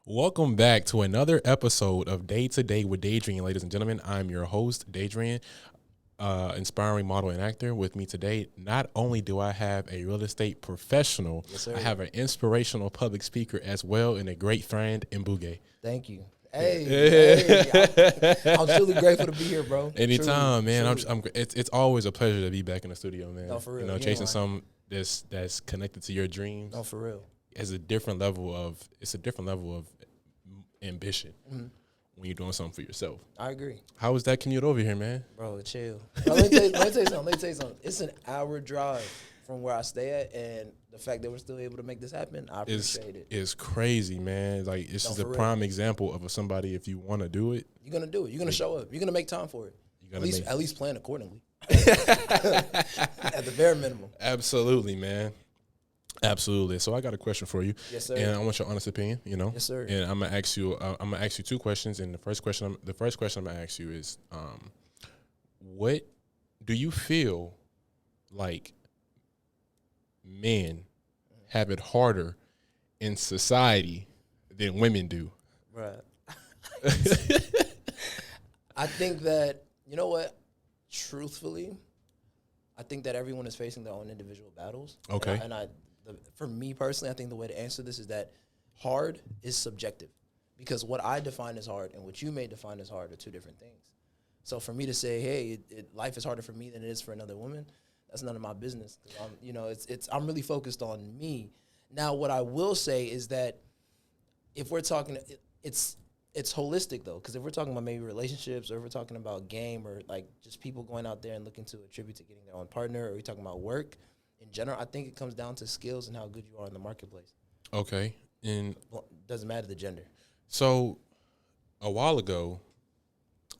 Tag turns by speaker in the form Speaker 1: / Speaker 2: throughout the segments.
Speaker 1: Welcome back to another episode of Day to Day with Daidrien, ladies and gentlemen. I'm your host, Daidren, inspiring model and actor. With me today, not only do I have a real estate professional,
Speaker 2: Yes, sir.
Speaker 1: I have an inspirational public speaker as well, and a great friend, Mbouge.
Speaker 2: Thank you. Hey, I'm truly grateful to be here, bro.
Speaker 1: Anytime,
Speaker 2: Truly,
Speaker 1: man.
Speaker 2: truly.
Speaker 1: It's always a pleasure to be back in the studio, man.
Speaker 2: No, for real.
Speaker 1: You know,
Speaker 2: You
Speaker 1: chasing
Speaker 2: ain't
Speaker 1: something that's connected to your dreams.
Speaker 2: No, for real.
Speaker 1: It's a different level of ambition when you're doing something for yourself.
Speaker 2: I agree.
Speaker 1: How was that commute over here, man?
Speaker 2: Bro, chill. Bro, let me tell you something. It's an hour drive from where I stay at, and the fact that we're still able to make this happen, I appreciate it.
Speaker 1: It's crazy, man. Like, this is a prime example of somebody, if you want to do it.
Speaker 2: You're going to do it. You're going to show up. You're going to make time for it. At least plan accordingly. At the bare minimum.
Speaker 1: Absolutely, man. Absolutely. So I got a question for you.
Speaker 2: Yes, sir.
Speaker 1: And I want your honest opinion, you know.
Speaker 2: Yes, sir.
Speaker 1: And I'm gonna ask you two questions. And the first question I'm gonna ask you is, what do you feel like men have it harder in society than women do?
Speaker 2: Right. I think that, you know what? Truthfully, I think that everyone is facing their own individual battles.
Speaker 1: Okay.
Speaker 2: For me personally, I think the way to answer this is that hard is subjective, because what I define as hard and what you may define as hard are two different things. So for me to say, hey, life is harder for me than it is for another woman, that's none of my business. I'm really focused on me. Now, what I will say is that if we're talking, it's holistic though, because if we're talking about maybe relationships, or if we're talking about game, or like just people going out there and looking to attribute to getting their own partner, or we're talking about work in general, I think it comes down to skills and how good you are in the marketplace.
Speaker 1: Okay. And
Speaker 2: doesn't matter the gender.
Speaker 1: So a while ago,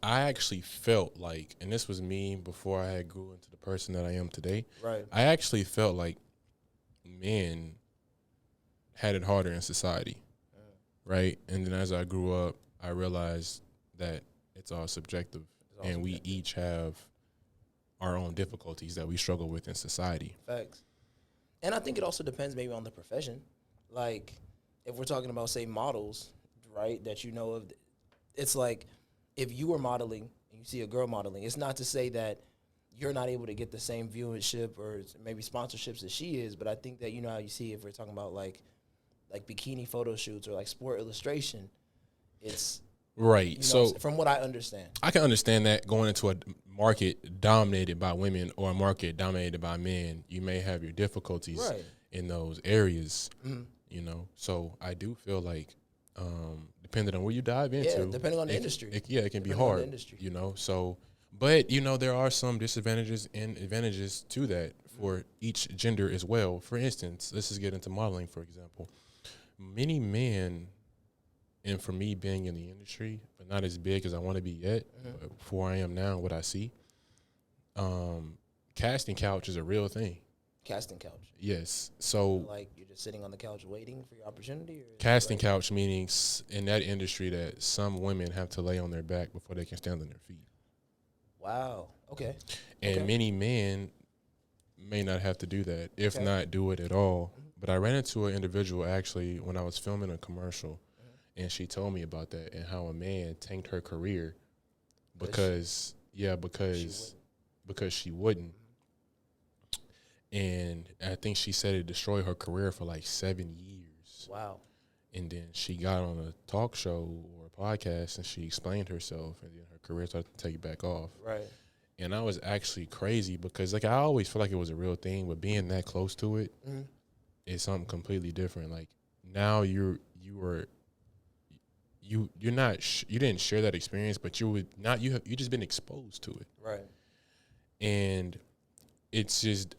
Speaker 1: I actually felt like, and this was me before I had grew into the person that I am today.
Speaker 2: Right.
Speaker 1: I actually felt like men had it harder in society. Right. And then as I grew up, I realized that it's all subjective, and we each have our own difficulties that we struggle with in society.
Speaker 2: Facts. And I think it also depends maybe on the profession. Like, if we're talking about, say, models, right, that you know of, it's like if you were modeling and you see a girl modeling, it's not to say that you're not able to get the same viewership or maybe sponsorships as she is, but I think that, you know how you see if we're talking about like bikini photo shoots or like sport illustration, it's
Speaker 1: right.
Speaker 2: You know,
Speaker 1: so
Speaker 2: from what I understand,
Speaker 1: I can understand that going into a market dominated by women or a market dominated by men, you may have your difficulties in those areas. You know, so I do feel like, depending on where you dive into,
Speaker 2: depending on the industry,
Speaker 1: it can be hard. You know, so but you know there are some disadvantages and advantages to that for each gender as well. For instance, let's just get into modeling, for example. Many men, and for me being in the industry, but not as big as I want to be yet, but for I am now, what I see, casting couch is a real thing.
Speaker 2: Casting couch.
Speaker 1: Yes. So
Speaker 2: like you're just sitting on the couch waiting for your opportunity? Or
Speaker 1: casting couch meaning in that industry that some women have to lay on their back before they can stand on their feet.
Speaker 2: Wow. Okay.
Speaker 1: And many men may not have to do that, if not do it at all. But I ran into an individual actually when I was filming a commercial, and she told me about that and how a man tanked her career because she wouldn't. And I think she said it destroyed her career for like 7 years.
Speaker 2: Wow.
Speaker 1: And then she got on a talk show or a podcast and she explained herself, and then her career started to take back off.
Speaker 2: Right.
Speaker 1: And I was actually crazy because like I always feel like it was a real thing, but being that close to it is something completely different. Like now you didn't share that experience, but you just been exposed to it.
Speaker 2: Right.
Speaker 1: And it's just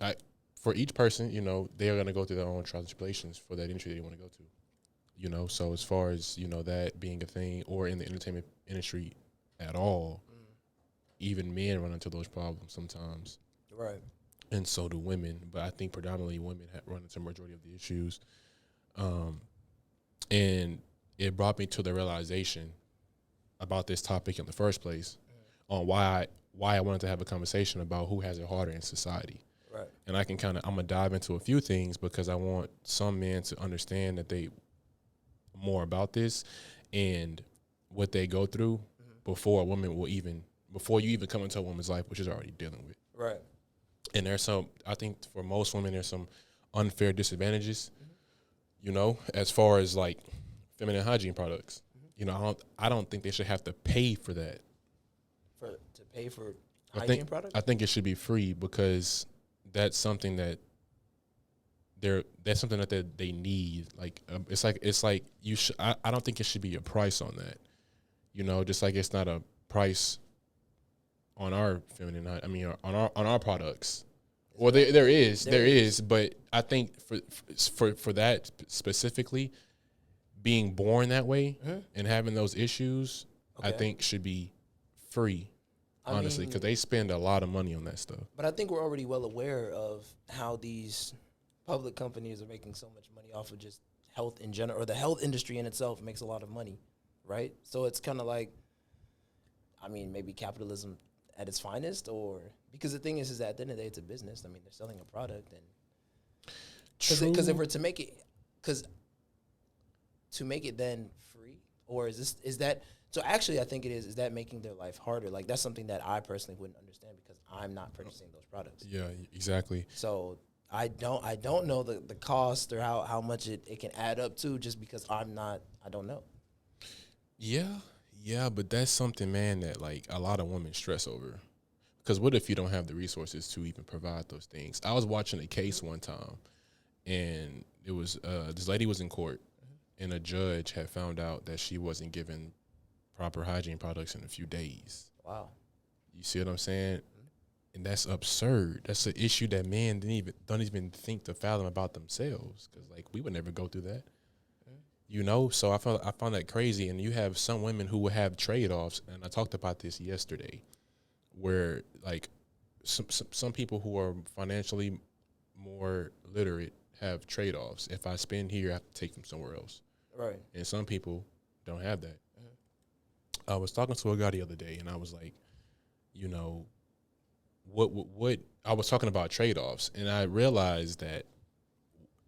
Speaker 1: for each person, you know, they are going to go through their own trials and tribulations for that industry they want to go to. You know, so as far as, you know, that being a thing or in the entertainment industry at all, even men run into those problems sometimes.
Speaker 2: Right.
Speaker 1: And so do women. But I think predominantly women run into the majority of the issues. And it brought me to the realization about this topic in the first place on why I wanted to have a conversation about who has it harder in society.
Speaker 2: Right.
Speaker 1: And I'm going to dive into a few things because I want some men to understand that more about this and what they go through before before you even come into a woman's life, which is already dealing with.
Speaker 2: Right.
Speaker 1: And I think for most women, there's some unfair disadvantages, as far as like feminine hygiene products. I don't think they should have to pay for that.
Speaker 2: To pay for hygiene products?
Speaker 1: I think it should be free because that's something that they need. Like it's like you should. I don't think it should be a price on that. Just like it's not a price on our on our products. Well, there is, but I think for that specifically, being born that way and having those issues, I think should be free. Honestly, because they spend a lot of money on that stuff.
Speaker 2: But I think we're already well aware of how these public companies are making so much money off of just health in general, or the health industry in itself makes a lot of money, right? So it's kind of like, maybe capitalism at its finest, or because the thing is that at the end of the day, it's a business. They're selling a product, and because if we're to make it then free, or is that? So actually, I think it is that making their life harder? Like that's something that I personally wouldn't understand because I'm not purchasing those products.
Speaker 1: Yeah, exactly.
Speaker 2: So I don't know the cost or how much it can add up to just because I don't know.
Speaker 1: Yeah, but that's something, man, that like a lot of women stress over. Because what if you don't have the resources to even provide those things? I was watching a case one time, and it was this lady was in court, and a judge had found out that she wasn't given proper hygiene products in a few days.
Speaker 2: Wow.
Speaker 1: You see what I'm saying? And that's absurd. That's an issue that men don't even think to fathom about themselves. Because like we would never go through that. So I found that crazy. And you have some women who will have trade-offs, and I talked about this yesterday, where like some people who are financially more literate have trade-offs. If I spend here, I have to take from somewhere else.
Speaker 2: Right.
Speaker 1: And some people don't have that. I was talking to a guy the other day, and I was like, what I was talking about trade-offs, and I realized that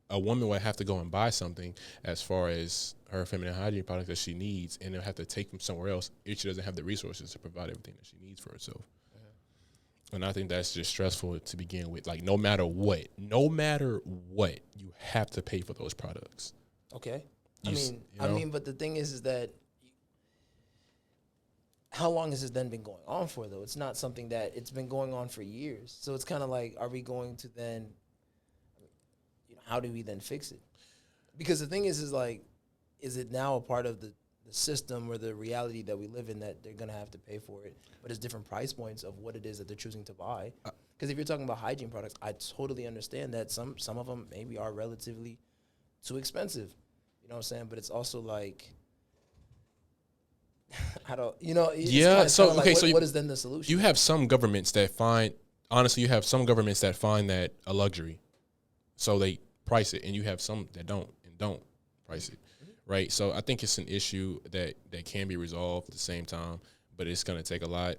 Speaker 1: a woman would have to go and buy something as far as her feminine hygiene products that she needs, and they'll have to take them somewhere else if she doesn't have the resources to provide everything that she needs for herself. And I think that's just stressful to begin with. Like, no matter what, you have to pay for those products.
Speaker 2: Okay. But the thing is that how long has this then been going on for, though? It's not something that it's been going on for years. So it's kind of like, are we going to then, how do we then fix it? Because the thing is like, is it now a part of the system or the reality that we live in that they're going to have to pay for it? But it's different price points of what it is that they're choosing to buy. Because if you're talking about hygiene products, I totally understand that some of them maybe are relatively too expensive. You know what I'm saying? But it's also like, I don't,
Speaker 1: So
Speaker 2: what is then the solution?
Speaker 1: You have some governments that find that a luxury, so they price it, and you have some that don't price it, right? So I think it's an issue that can be resolved at the same time, but it's going to take a lot.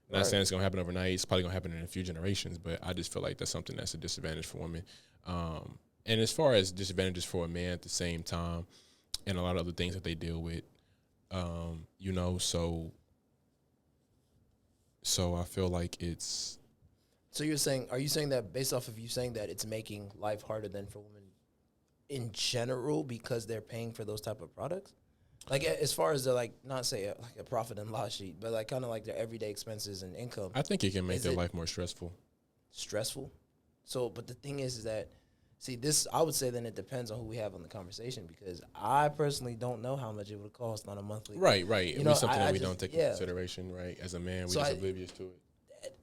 Speaker 1: Not saying it's going to happen overnight. It's probably going to happen in a few generations, but I just feel like that's something that's a disadvantage for women. And as far as disadvantages for a man at the same time, and a lot of other things that they deal with. So I feel like it's.
Speaker 2: So are you saying that based off of you saying that it's making life harder than for women in general because they're paying for those type of products? Like as far as like not say like a profit and loss sheet, but like kind of like their everyday expenses and income.
Speaker 1: I think it can make their life more stressful.
Speaker 2: Stressful? So, but the thing is that, see, this, I would say then it depends on who we have on the conversation because I personally don't know how much it would cost on a monthly.
Speaker 1: Right. It would be something that we don't take into consideration, right? As a man, we're just oblivious to it.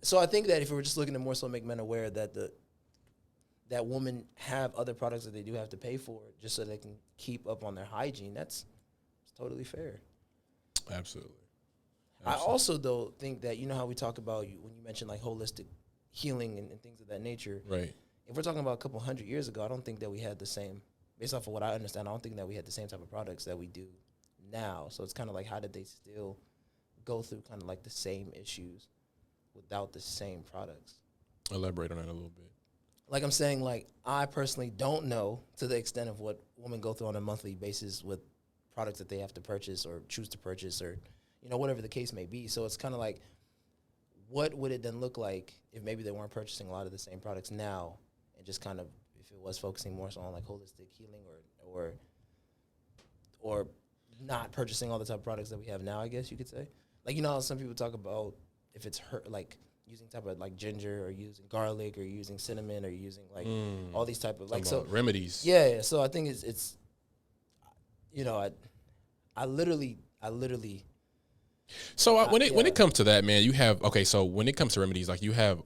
Speaker 2: So I think that if we were just looking to more so make men aware that that women have other products that they do have to pay for just so they can keep up on their hygiene, it's totally fair.
Speaker 1: Absolutely.
Speaker 2: I also, though, think that, how we talk about when you mention like holistic healing and things of that nature.
Speaker 1: Right.
Speaker 2: If we're talking about a couple hundred years ago, I don't think that we had the same, based off of what I understand, I don't think that we had the same type of products that we do now. So it's kind of like, how did they still go through kind of like the same issues without the same products?
Speaker 1: Elaborate on that a little bit.
Speaker 2: Like I'm saying, like I personally don't know to the extent of what women go through on a monthly basis with products that they have to purchase or choose to purchase, or whatever the case may be. So it's kind of like, what would it then look like if maybe they weren't purchasing a lot of the same products now, and just kind of, if it was focusing more so on like holistic healing, or not purchasing all the type of products that we have now, I guess you could say. Like, how some people talk about if it's like using type of like ginger, or using garlic, or using cinnamon, or using like all these type of like, so
Speaker 1: remedies.
Speaker 2: Yeah. So I think it's I literally.
Speaker 1: So when it comes to that, man, you have, okay, so when it comes to remedies, like you have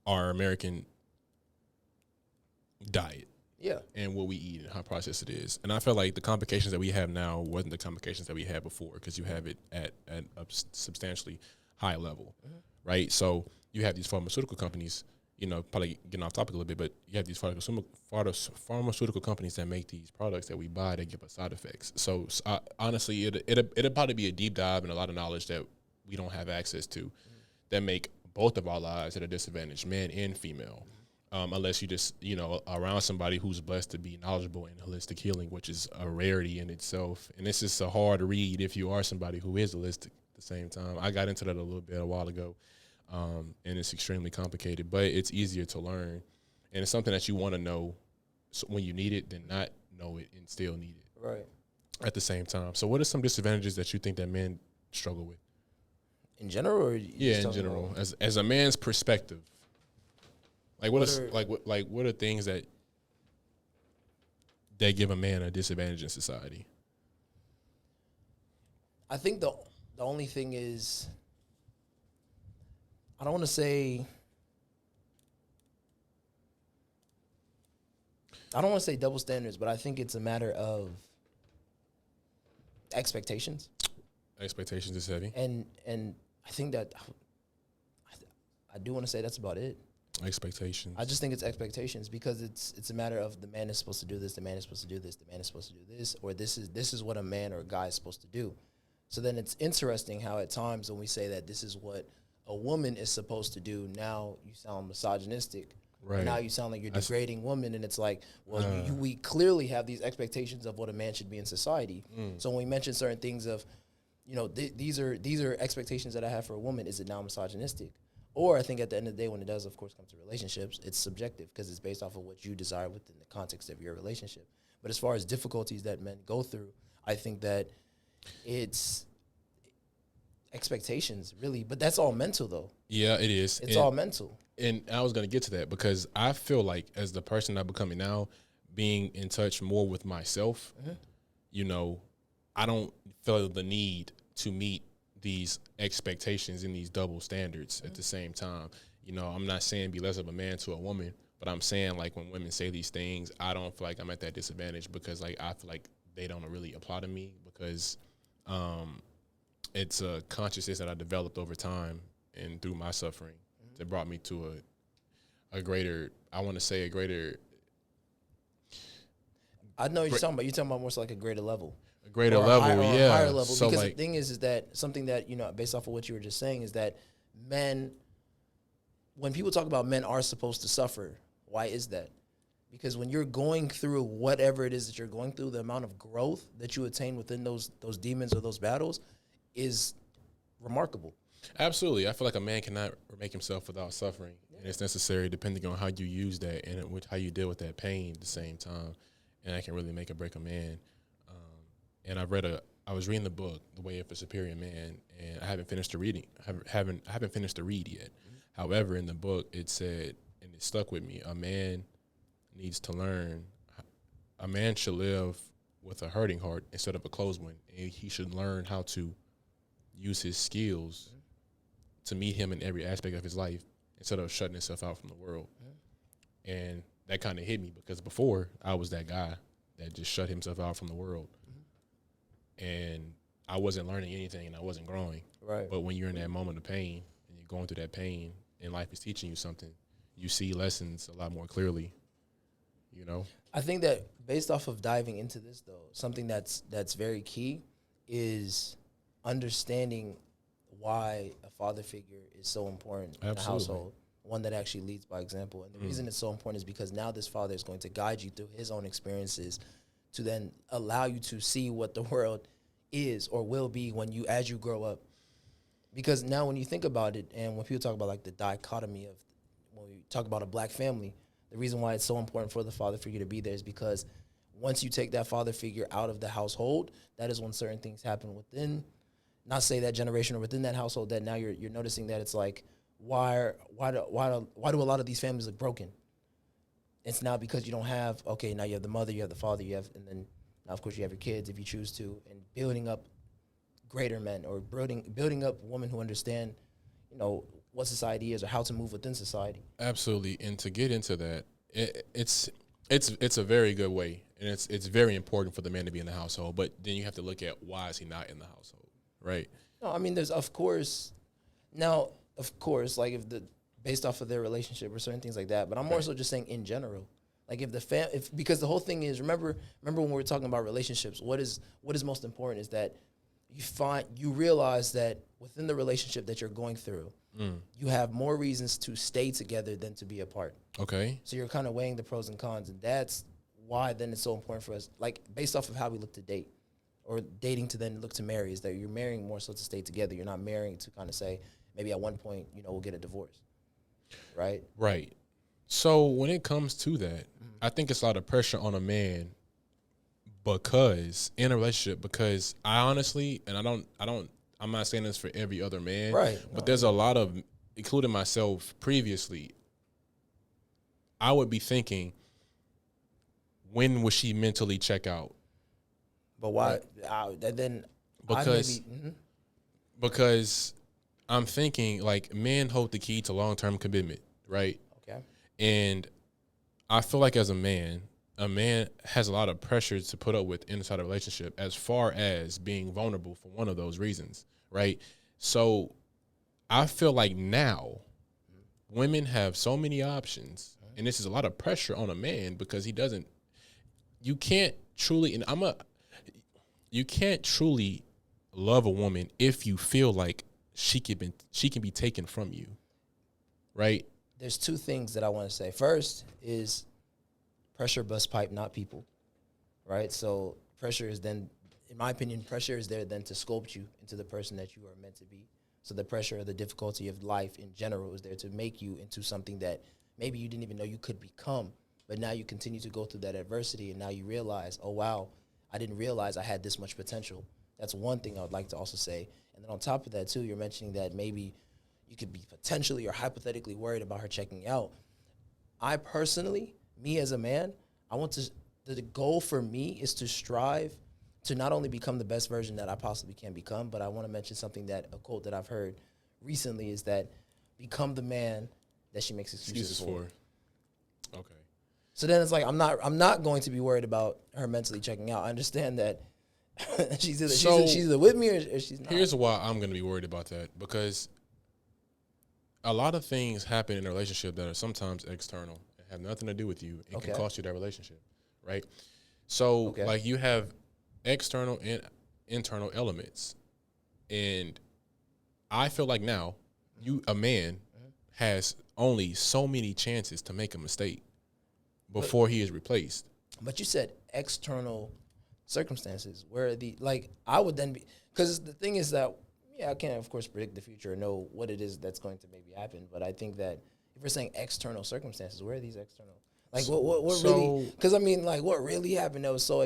Speaker 1: our American diet. Yeah. And what we eat and how processed it is. And I feel like the complications that we have now wasn't the complications that we had before, because you have it at a substantially high level, right? So you have these pharmaceutical companies, probably getting off topic a little bit, but you have these pharmaceutical companies that make these products that we buy that give us side effects. So honestly, it'll probably be a deep dive and a lot of knowledge that we don't have access to that make both of our lives at a disadvantage, man and female. Unless you just, around somebody who's blessed to be knowledgeable in holistic healing, which is a rarity in itself. And it's just a hard read if you are somebody who is holistic at the same time. I got into that a little bit a while ago, and it's extremely complicated, but it's easier to learn. And it's something that you want to know when you need it than not know it and still need it. Right. At the same time. So what are some disadvantages that you think that men struggle with?
Speaker 2: In general? Or
Speaker 1: in general. As a man's perspective. Like what are things that give a man a disadvantage in society?
Speaker 2: I think the only thing is, I don't want to say double standards, but I think it's a matter of expectations.
Speaker 1: Expectations is heavy.
Speaker 2: And I think that I do want to say that's about it.
Speaker 1: Expectations.
Speaker 2: I just think it's expectations, because it's a matter of the man is supposed to do this, the man is supposed to do this, the man is supposed to do this, or this is what a man or a guy is supposed to do. So then it's interesting how at times when we say that this is what a woman is supposed to do, now you sound misogynistic. Right. Now you sound like you're degrading women, and it's like, well, we clearly have these expectations of what a man should be in society. So when we mention certain things of, these are expectations that I have for a woman, is it now misogynistic? Or I think at the end of the day, when it does, of course, come to relationships, it's subjective, because it's based off of what you desire within the context of your relationship. But as far as difficulties that men go through, I think that it's expectations, really. But that's all mental, though.
Speaker 1: Yeah, it is.
Speaker 2: It's all mental.
Speaker 1: And I was going to get to that, because I feel like as the person I'm becoming now, being in touch more with myself, I don't feel the need to meet these expectations and these double standards at the same time. I'm not saying be less of a man to a woman, but I'm saying, like, when women say these things, I don't feel like I'm at that disadvantage, because like I feel like they don't really apply to me, because it's a consciousness that I developed over time and through my suffering that brought me to a greater, I want to say a greater.
Speaker 2: I know what you're talking about. You're talking about more so like a greater level.
Speaker 1: A greater level,
Speaker 2: a higher level. So because the thing is that something that, based off of what you were just saying, is that men, when people talk about men are supposed to suffer, why is that? Because when you're going through whatever it is that you're going through, the amount of growth that you attain within those demons or those battles is remarkable.
Speaker 1: Absolutely. I feel like a man cannot make himself without suffering. Yeah. And it's necessary depending on how you use that and how you deal with that pain at the same time. And that can really make or break a man. And I was reading the book, The Way of a Superior Man, and I haven't finished the reading. I haven't finished the read yet. However, in the book, it said, and it stuck with me, a man should live with a hurting heart instead of a closed one. And he should learn how to use his skills to meet him in every aspect of his life instead of shutting himself out from the world. And that kind of hit me, because before I was that guy that just shut himself out from the world. And I wasn't learning anything and I wasn't growing. Right. But when you're in that moment of pain and you're going through that pain and life is teaching you something, you see lessons a lot more clearly,
Speaker 2: I think that based off of diving into this, though, something that's very key is understanding why a father figure is so important in a household, one that actually leads by example. And the reason it's so important is because now this father is going to guide you through his own experiences to then allow you to see what the world is or will be as you grow up. Because now when you think about it, and when people talk about like the dichotomy of, when we talk about a black family, the reason why it's so important for the father figure to be there is because once you take that father figure out of the household, that is when certain things happen within, not say that generation or within that household, that now you're noticing that it's like, why do a lot of these families look broken? It's now because you don't have, okay, now you have the mother, you have the father, and then now of course you have your kids if you choose to, and building up greater men, or building up women who understand, what society is or how to move within society.
Speaker 1: Absolutely. And to get into that, it's a very good way, and it's very important for the man to be in the household. But then you have to look at, why is he not in the household, right?
Speaker 2: No, I mean, there's of course, like based off of their relationship or certain things like that. But I'm more so just saying in general, like because the whole thing is, remember when we were talking about relationships, what is most important is that you realize that within the relationship that you're going through, you have more reasons to stay together than to be apart.
Speaker 1: Okay.
Speaker 2: So you're kind of weighing the pros and cons, and that's why then it's so important for us, like based off of how we look to date, or dating to then look to marry, is that you're marrying more so to stay together. You're not marrying to kind of say, maybe at one point, we'll get a divorce. Right? Right.
Speaker 1: So when it comes to that, I think it's a lot of pressure on a man in a relationship, because I honestly, and I'm not saying this for every other man,
Speaker 2: right?
Speaker 1: But there's a lot of, including myself previously, I would be thinking, when would she mentally check out?
Speaker 2: But why?
Speaker 1: Right? Because I'm thinking, like, men hold the key to long-term commitment, right?
Speaker 2: Okay.
Speaker 1: And I feel like as a man has a lot of pressure to put up with inside a relationship, as far as being vulnerable for one of those reasons, right? So I feel like now women have so many options, and this is a lot of pressure on a man, because you can't truly love a woman if you feel like she can be taken from you, right?
Speaker 2: There's two things that I want to say. First is pressure busts pipe, not people, right? So pressure is then, in my opinion, pressure is there then to sculpt you into the person that you are meant to be. So the pressure or the difficulty of life in general is there to make you into something that maybe you didn't even know you could become, but now you continue to go through that adversity, and now you realize, oh, wow, I didn't realize I had this much potential. That's one thing I would like to also say. And then on top of that, too, you're mentioning that maybe you could be potentially or hypothetically worried about her checking out. I personally, me as a man, the goal for me is to strive to not only become the best version that I possibly can become, but I want to mention a quote that I've heard recently, is that become the man that she makes excuses for.
Speaker 1: Okay.
Speaker 2: So then it's like, I'm not going to be worried about her mentally checking out. I understand that she's either with me or she's not.
Speaker 1: Here's why I'm going to be worried about that, because a lot of things happen in a relationship that are sometimes external and have nothing to do with you, and can cost you that relationship, right? So like, you have external and internal elements, and I feel like now a man has only so many chances to make a mistake before he is replaced.
Speaker 2: But you said external circumstances, where I would then be, because the thing is that, I can't of course predict the future or know what it is that's going to maybe happen, but I think that if we're saying external circumstances, where are these external? Like, what really? Because I mean, like, what really happened that was so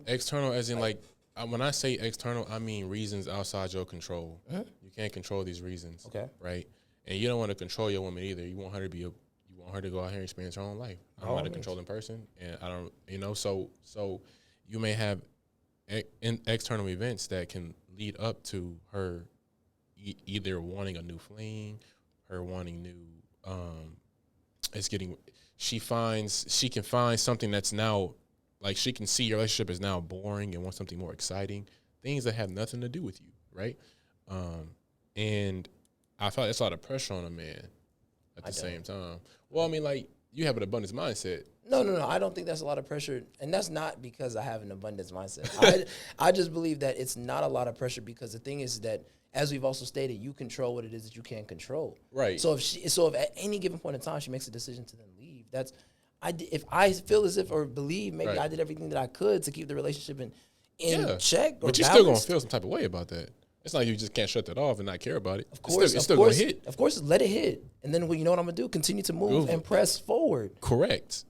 Speaker 1: external, as in, like, when I say external, I mean reasons outside your control. You can't control these reasons, right? And you don't want to control your woman either. You want her to go out here and experience her own life. I'm not a controlling person, and I don't, so you may have external events that can lead up to her either wanting a new fling, her wanting new, she can find something that's now, like, she can see your relationship is now boring and wants something more exciting, things that have nothing to do with you, right? And I feel like that's a lot of pressure on a man at the same time. Well, I mean, like, you have an abundance mindset.
Speaker 2: No. I don't think that's a lot of pressure. And that's not because I have an abundance mindset. I just believe that it's not a lot of pressure, because the thing is that, as we've also stated, you control what it is that you can't control.
Speaker 1: Right.
Speaker 2: So if at any given point in time she makes a decision to then leave, if I feel as if or believe maybe
Speaker 1: Right.
Speaker 2: I did everything that I could to keep the relationship in check or
Speaker 1: but you're still gonna feel some type of way about that. It's not like you just can't shut that off and not care about it.
Speaker 2: Of course,
Speaker 1: it's still gonna hit.
Speaker 2: Of course, let it hit, and then you know what I'm gonna do? Continue to move and press forward.
Speaker 1: Correct.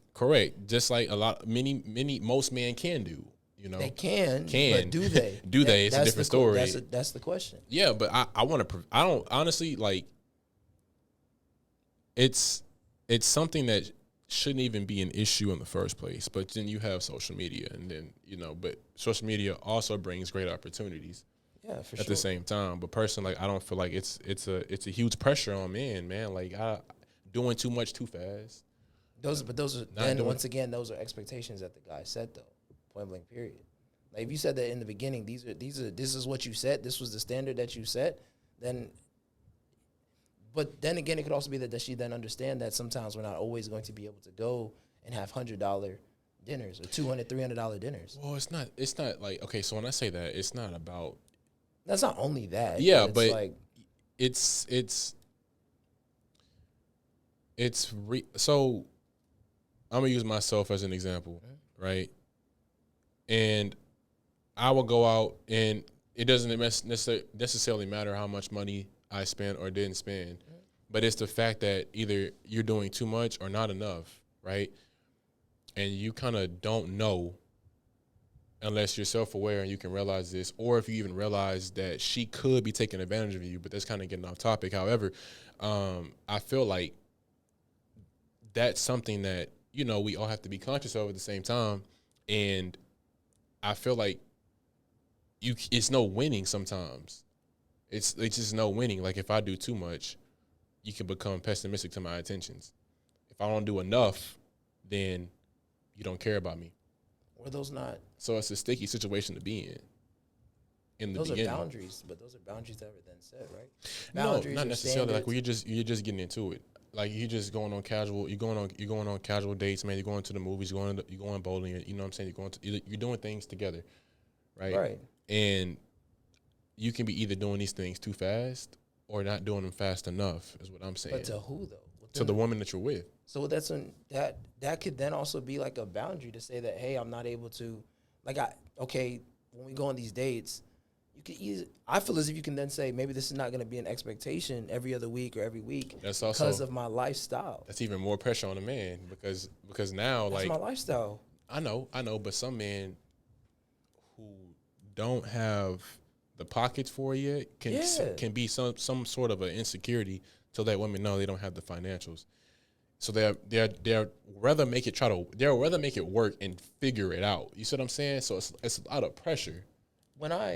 Speaker 1: Just like most men can do. You know,
Speaker 2: they can, but do they?
Speaker 1: Do they? It's a different story.
Speaker 2: That's the question.
Speaker 1: Yeah, but I want to. I don't honestly like. It's something that shouldn't even be an issue in the first place. But then you have social media, and then but social media also brings great opportunities.
Speaker 2: Yeah, for
Speaker 1: at the same time. But personally, like, I don't feel like it's a huge pressure on men, man. Like, doing too much too fast.
Speaker 2: Those are then once again, those are expectations that the guy set though. Point blank period. Like if you said that in the beginning, this is what you set, this was the standard that you set, then but then again it could also be that she then understand that sometimes we're not always going to be able to go and have $100 dinners or $200, $300 dinners.
Speaker 1: Well, it's not like, okay, so when I say that, it's not about.
Speaker 2: That's not only that.
Speaker 1: Yeah, but
Speaker 2: like
Speaker 1: so I'm gonna use myself as an example, right? And I will go out, and it doesn't necessarily matter how much money I spent or didn't spend, but it's the fact that either you're doing too much or not enough, right? And you kind of don't know unless you're self-aware and you can realize this, or if you even realize that she could be taking advantage of you, but that's kind of getting off topic. However, I feel like that's something that, we all have to be conscious of at the same time. And I feel like it's no winning sometimes. It's just no winning. Like if I do too much, you can become pessimistic to my intentions. If I don't do enough, then you don't care about me.
Speaker 2: Were those not?
Speaker 1: So it's a sticky situation to be in the beginning.
Speaker 2: Those are boundaries, but those are boundaries that were then set, right?
Speaker 1: No, not necessarily. Like where you're just getting into it. Like you're just going on casual. You're going on casual dates, man. You're going to the movies. You're going bowling. You know what I'm saying? You're doing things together, right?
Speaker 2: Right. And
Speaker 1: you can be either doing these things too fast or not doing them fast enough. Is what I'm saying.
Speaker 2: But to who though?
Speaker 1: To the woman that you're with.
Speaker 2: So that could then also be like a boundary to say that, hey, I'm not able to, when we go on these dates, you could I feel as if you can then say, maybe this is not going to be an expectation every other week or every week because of my lifestyle.
Speaker 1: That's even more pressure on a man because now
Speaker 2: that's my lifestyle.
Speaker 1: I know, but some men who don't have the pockets for it can be some sort of an insecurity to let women know they don't have the financials. So they'll rather make it work and figure it out. You see what I'm saying? So it's a lot of pressure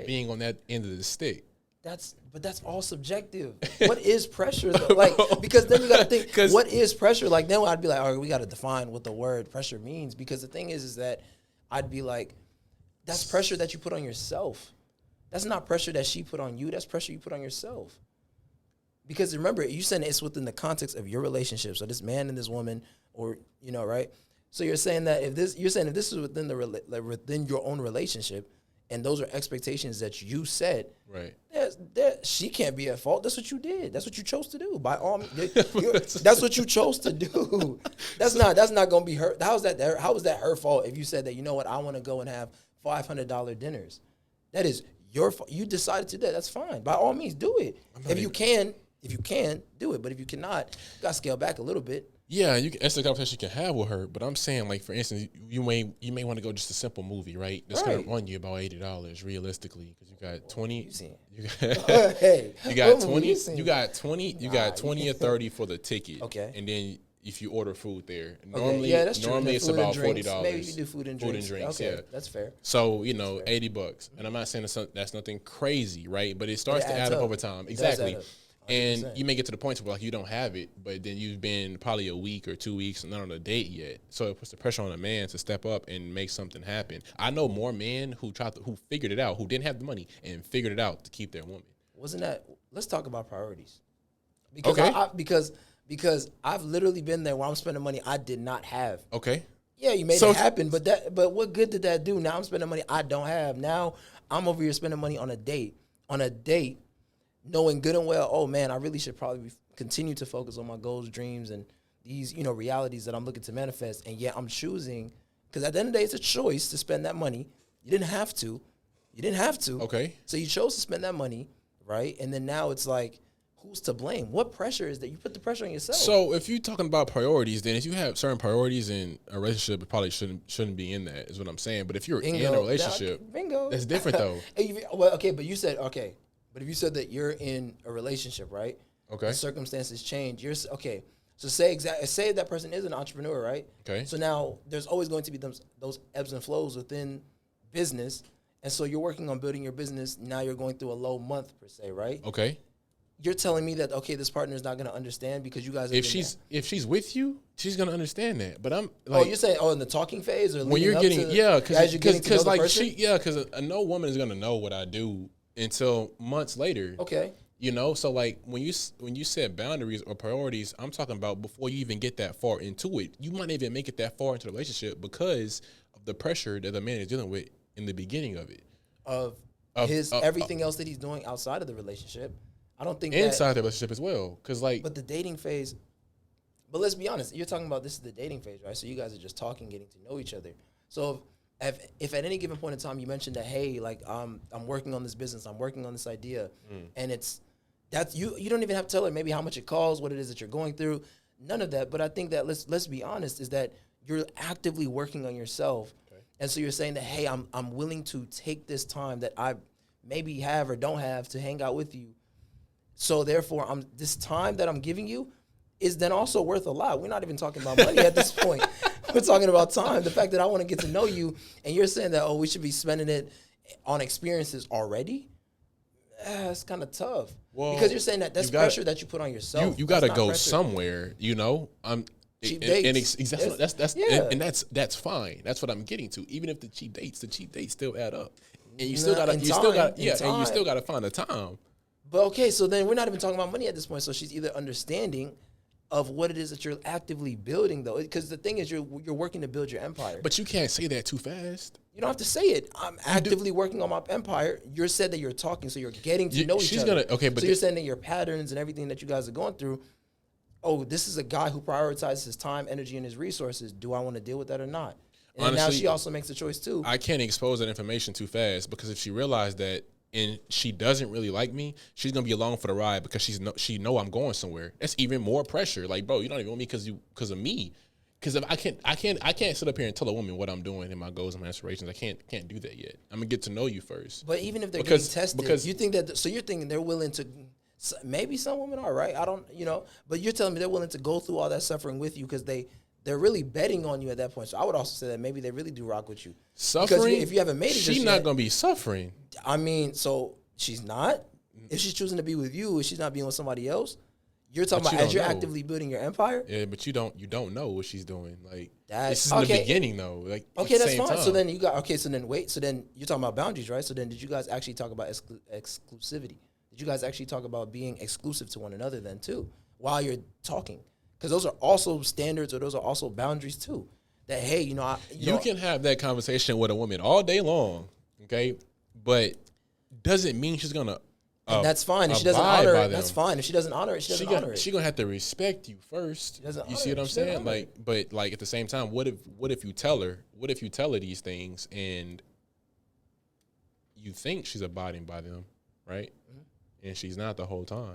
Speaker 1: being on that end of the stick.
Speaker 2: But that's all subjective. What is pressure though? Like, because then you got to think, what is pressure? Like then I'd be like, all right, we got to define what the word pressure means, because the thing is that I'd be like, that's pressure that you put on yourself. That's not pressure that she put on you. That's pressure you put on yourself. Because remember, you said it's within the context of your relationship. So this man and this woman, or right? So you're saying that if this is within within your own relationship, and those are expectations that you set,
Speaker 1: right?
Speaker 2: She can't be at fault. That's what you did. That's what you chose to do. By all means, that's what you chose to do. That's not going to be her. How is that her fault? If you said that, you know what, I want to go and have $500 dinners, that is your fault. You decided to do that. That's fine. By all means, do it. If you can, do it. But if you cannot, you got to scale back a little bit.
Speaker 1: Yeah, that's the conversation you can have with her. But I'm saying, like, for instance, you may want to go just a simple movie, right? That's going to run you about $80 realistically, because you got 20. You got 20 or 30 for the ticket.
Speaker 2: Okay.
Speaker 1: And then if you order food there, normally it's about $40.
Speaker 2: Maybe you do food and drinks. Okay, that's fair.
Speaker 1: So $80, and I'm not saying that's nothing crazy, right? But it starts to add up over time. Exactly. And you may get to the point where you don't have it, but then you've been probably a week or 2 weeks not on a date yet. So it puts the pressure on a man to step up and make something happen. I know more men who figured it out, who didn't have the money and figured it out to keep their woman.
Speaker 2: Let's talk about priorities. Because because I've literally been there where I'm spending money I did not have.
Speaker 1: Okay.
Speaker 2: Yeah, you made it happen, but what good did that do? Now I'm spending money I don't have. Now I'm over here spending money on a date, knowing good and well, oh man, I really should probably continue to focus on my goals, dreams, and these, realities that I'm looking to manifest, and yet I'm choosing, because at the end of the day, it's a choice to spend that money. You didn't have to.
Speaker 1: Okay.
Speaker 2: So you chose to spend that money, right? And then now it's like, who's to blame? What pressure is that? You put the pressure on yourself.
Speaker 1: So if you're talking about priorities, then if you have certain priorities in a relationship, it probably shouldn't be in that, is what I'm saying. But if you're in a relationship, that's different though.
Speaker 2: Well, okay, but you said, okay. But if you said that you're in a relationship, right?
Speaker 1: Okay.
Speaker 2: The circumstances change. Okay. So say that person is an entrepreneur, right?
Speaker 1: Okay.
Speaker 2: So now there's always going to be those ebbs and flows within business. And so you're working on building your business. Now you're going through a low month per se, right?
Speaker 1: Okay.
Speaker 2: You're telling me that, okay, this partner is not going to understand because you guys are
Speaker 1: if she's with you, she's going to understand that. But I'm like,
Speaker 2: you're saying, in the talking phase, or
Speaker 1: when you're getting, because like because no woman is going to know what I do until months later.
Speaker 2: Okay.
Speaker 1: So like when you set boundaries or priorities, I'm talking about before you even get that far into it. You might not even make it that far into the relationship because of the pressure that the man is dealing with in the beginning of it. Of
Speaker 2: everything else that he's doing outside of the relationship. I don't think
Speaker 1: inside the relationship as well, but
Speaker 2: the dating phase. But let's be honest, you're talking about this is the dating phase, right? So you guys are just talking, getting to know each other. So if at any given point in time you mentioned that, hey, like I'm working on this business, I'm working on this idea, and that's you don't even have to tell her maybe how much it costs, what it is that you're going through, none of that. But I think that let's be honest, is that you're actively working on yourself, and so you're saying that, hey, I'm willing to take this time that I maybe have or don't have to hang out with you. So therefore, this time that I'm giving you is then also worth a lot. We're not even talking about money at this point. We're talking about time. The fact that I want to get to know you, and you're saying that, we should be spending it on experiences already. It's kind of tough. Well, because you're saying that that's pressure that you put on yourself.
Speaker 1: You got to go somewhere.
Speaker 2: Cheap dates.
Speaker 1: Exactly. And that's fine. That's what I'm getting to. Even if the cheap dates still add up, and you still got to find the time.
Speaker 2: But okay, so then we're not even talking about money at this point. So she's either understanding of what it is that you're actively building, though, because the thing is you're working to build your empire.
Speaker 1: But you can't say that too fast.
Speaker 2: You don't have to say it. I'm actively working on my empire. You said that you're talking, so you're getting to know each other. But you're saying that your patterns and everything that you guys are going through. Oh, this is a guy who prioritizes his time, energy, and his resources. Do I want to deal with that or not? And honestly, now she also makes a choice too.
Speaker 1: I can't expose that information too fast, because if she realized that and she doesn't really like me, she's gonna be along for the ride because she know I'm going somewhere. That's even more pressure. Like, bro, you don't even want me because of me. Because if I can't sit up here and tell a woman what I'm doing and my goals and my aspirations. I can't do that yet. I'm gonna get to know you first.
Speaker 2: But even if they're getting tested, you think that? So you're thinking they're willing to? Maybe some women are, right? I don't, But you're telling me they're willing to go through all that suffering with you because they're really betting on you at that point. So I would also say that maybe they really do rock with you.
Speaker 1: Suffering?
Speaker 2: Because if you haven't made it,
Speaker 1: she's not going to be suffering.
Speaker 2: I mean, so she's not? If she's choosing to be with you, if she's not being with somebody else, you're talking about as you're actively building your empire?
Speaker 1: Yeah, but you don't know what she's doing. Like,
Speaker 2: this
Speaker 1: is in the beginning, though. Like,
Speaker 2: okay, that's fine. Time. So then so then you're talking about boundaries, right? So then did you guys actually talk about exclusivity? Did you guys actually talk about being exclusive to one another then, too, while you're talking? Because those are also standards, or those are also boundaries too. That, hey, you
Speaker 1: can have that conversation with a woman all day long, okay? But doesn't mean she's gonna.
Speaker 2: And that's fine. If she doesn't honor it, that's fine. If she doesn't honor it, she doesn't honor it.
Speaker 1: She's gonna have to respect you first. You see what I'm saying? Like, but like at the same time, what if you tell her these things and you think she's abiding by them, right? Mm-hmm. And she's not the whole time.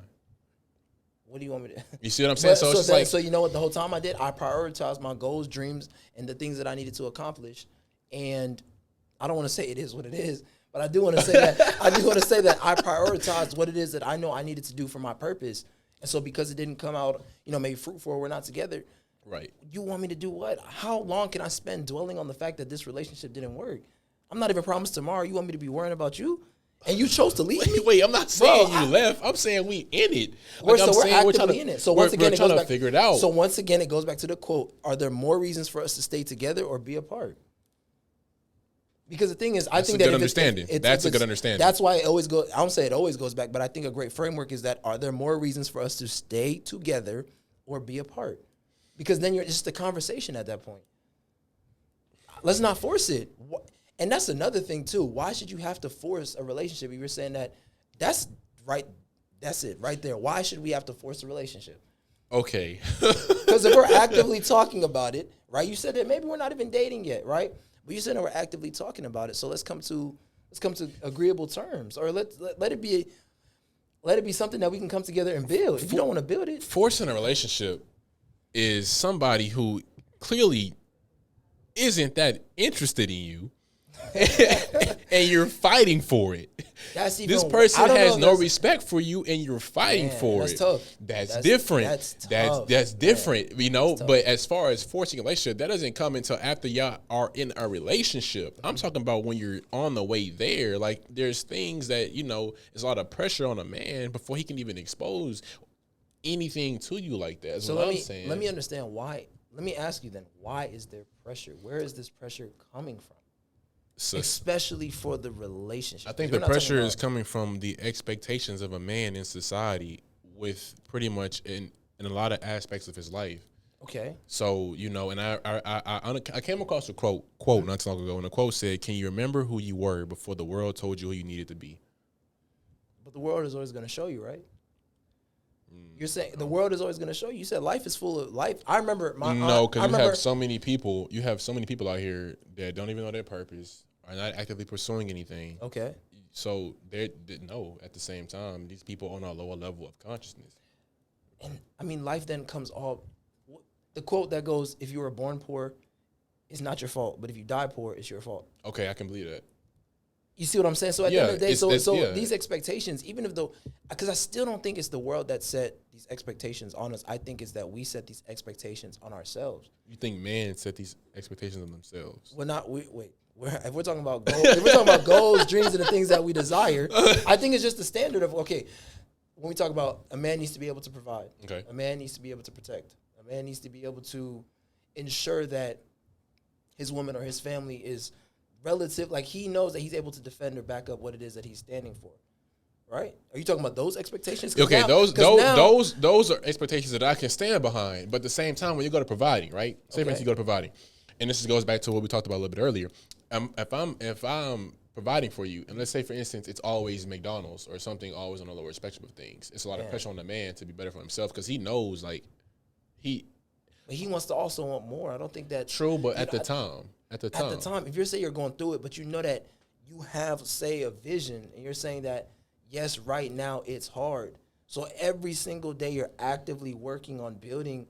Speaker 2: What do you want me to?
Speaker 1: You see what I'm saying?
Speaker 2: So you know what? The whole time I prioritized my goals, dreams, and the things that I needed to accomplish. And I don't want to say it is what it is, but I do want to say that I prioritized what it is that I know I needed to do for my purpose. And so because it didn't come out, maybe fruitful, or we're not together.
Speaker 1: Right.
Speaker 2: You want me to do what? How long can I spend dwelling on the fact that this relationship didn't work? I'm not even promised tomorrow. You want me to be worrying about you? And you chose to leave me?
Speaker 1: Wait, I'm not saying you left. I'm saying we in it.
Speaker 2: We're actively in it. So once again,
Speaker 1: we're trying to figure it out.
Speaker 2: So once again, it goes back to the quote: "Are there more reasons for us to stay together or be apart?" Because the thing is, I think
Speaker 1: that's a good understanding. That's a good understanding.
Speaker 2: That's why it always goes. I don't say it always goes back, but I think a great framework is that: are there more reasons for us to stay together or be apart? Because then it's just a conversation at that point. Let's not force it. And that's another thing too. Why should you have to force a relationship? You were saying that's right. That's it right there. Why should we have to force a relationship?
Speaker 1: Okay.
Speaker 2: Because if we're actively talking about it, right? You said that maybe we're not even dating yet, right? But you said that we're actively talking about it. So let's come to agreeable terms, or let it be something that we can come together and build. If you don't want to build it,
Speaker 1: Forcing a relationship is somebody who clearly isn't that interested in you, and you're fighting for it.
Speaker 2: That's even,
Speaker 1: this person has no
Speaker 2: that's,
Speaker 1: respect for you, and you're fighting for
Speaker 2: that's
Speaker 1: it.
Speaker 2: Tough.
Speaker 1: That's different. That's different, you know. But as far as forcing a relationship, that doesn't come until after y'all are in a relationship. I'm talking about when you're on the way there. Like, there's things that, you know, there's a lot of pressure on a man before he can even expose anything to you like that.
Speaker 2: So let me understand why. Let me ask you then, why is there pressure? Where is this pressure coming from? So, especially for the relationship.
Speaker 1: I think the pressure is coming from the expectations of a man in society, with pretty much in a lot of aspects of his life.
Speaker 2: Okay.
Speaker 1: So, you know, and I came across a quote not too long ago, and the quote said, "Can you remember who you were before the world told you who you needed to be?"
Speaker 2: But the world is always going to show you, right? You're saying the world is always going to show you. You said life is full of life. I remember my
Speaker 1: no, because you have so many people. You have so many people out here that don't even know their purpose, are not actively pursuing anything.
Speaker 2: Okay.
Speaker 1: So they no. At the same time, these people are on a lower level of consciousness.
Speaker 2: And I mean, life then comes all. The quote that goes, "If you were born poor, it's not your fault, but if you die poor, it's your fault."
Speaker 1: Okay, I can believe that.
Speaker 2: You see what I'm saying? So at the end of the day, these expectations, even if because I still don't think it's the world that set these expectations on us. I think it's that we set these expectations on ourselves.
Speaker 1: You think men set these expectations on themselves?
Speaker 2: We're not. If we're talking about goals, if we're talking about goals, dreams, and the things that we desire, I think it's just the standard of, okay, when we talk about a man needs to be able to provide,
Speaker 1: okay,
Speaker 2: a man needs to be able to protect, a man needs to be able to ensure that his woman or his family is relative, like he knows that he's able to defend or back up what it is that he's standing for, right? Are you talking about those expectations?
Speaker 1: Okay, those are expectations that I can stand behind. But at the same time, when you go to providing, right? Say for instance, you go to providing, and this goes back to what we talked about a little bit earlier. If I'm providing for you, and let's say for instance, it's always McDonald's or something, always on a lower spectrum of things. It's a lot of pressure on the man to be better for himself because he knows, like,
Speaker 2: But he wants to also want more. I don't think that's
Speaker 1: true. But at the time,
Speaker 2: if you're saying you're going through it, but you know that you have, say, a vision, and you're saying that, yes, right now it's hard. So every single day you're actively working on building,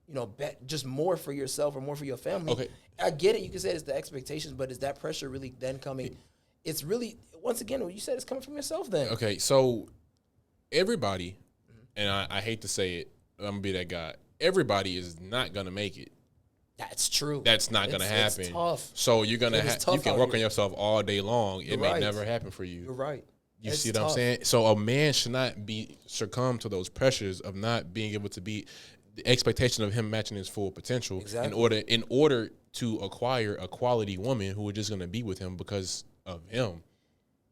Speaker 2: you know, just more for yourself or more for your family.
Speaker 1: Okay.
Speaker 2: I get it. You can say it's the expectations, but is that pressure really then coming? It's really, once again, what you said, it's coming from yourself then.
Speaker 1: Okay, so everybody, and I hate to say it, I'm going to be that guy. Everybody is not going to make it.
Speaker 2: That's true.
Speaker 1: That's not going to happen.
Speaker 2: It's tough.
Speaker 1: So you're going to you can work on yourself all day long. It may never happen for you.
Speaker 2: You're right.
Speaker 1: You see what I'm saying? So a man should not be succumb to those pressures of not being able to be the expectation of him matching his full potential in order to acquire a quality woman who is just going to be with him because of him.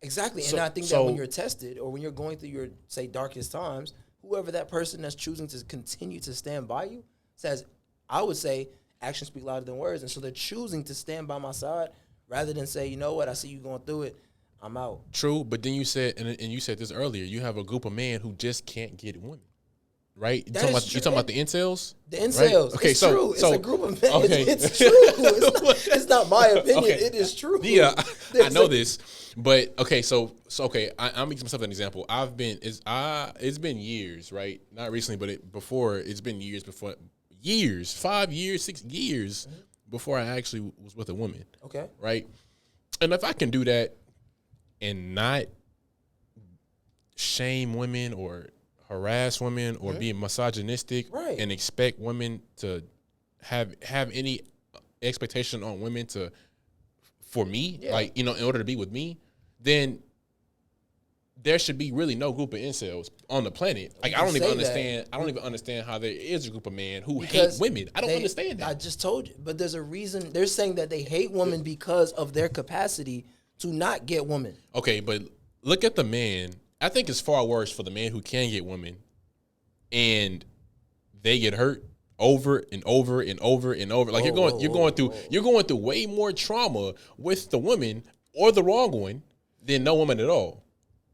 Speaker 2: Exactly. And I think that when you're tested or when you're going through your, say, darkest times, whoever that person that's choosing to continue to stand by you says, I would say, actions speak louder than words. And so they're choosing to stand by my side rather than say, you know what, I see you going through it, I'm out.
Speaker 1: True, but then you said, and you said this earlier, you have a group of men who just can't get women. Right? You're talking about the incels?
Speaker 2: The incels. Right? Okay, it's true. It's a group of men.
Speaker 1: Okay.
Speaker 2: It's true. It's not my opinion. Okay. It is true.
Speaker 1: Yeah, I know this. But okay, so I'm making myself an example. It's been years, right? Not recently, but it's been years, 5 years, 6 years before I actually was with a woman.
Speaker 2: Okay.
Speaker 1: Right? And if I can do that and not shame women or harass women or be misogynistic and expect women to have any expectation on women for me, like, you know, in order to be with me, then there should be really no group of incels on the planet. Like, I don't even understand how there is a group of men who hate women. I don't understand that.
Speaker 2: I just told you, but there's a reason. They're saying that they hate women because of their capacity to not get women.
Speaker 1: Okay, but look at the man. I think it's far worse for the man who can get women and they get hurt over and over and over and over. Like, you're going through way more trauma with the woman or the wrong one than no woman at all.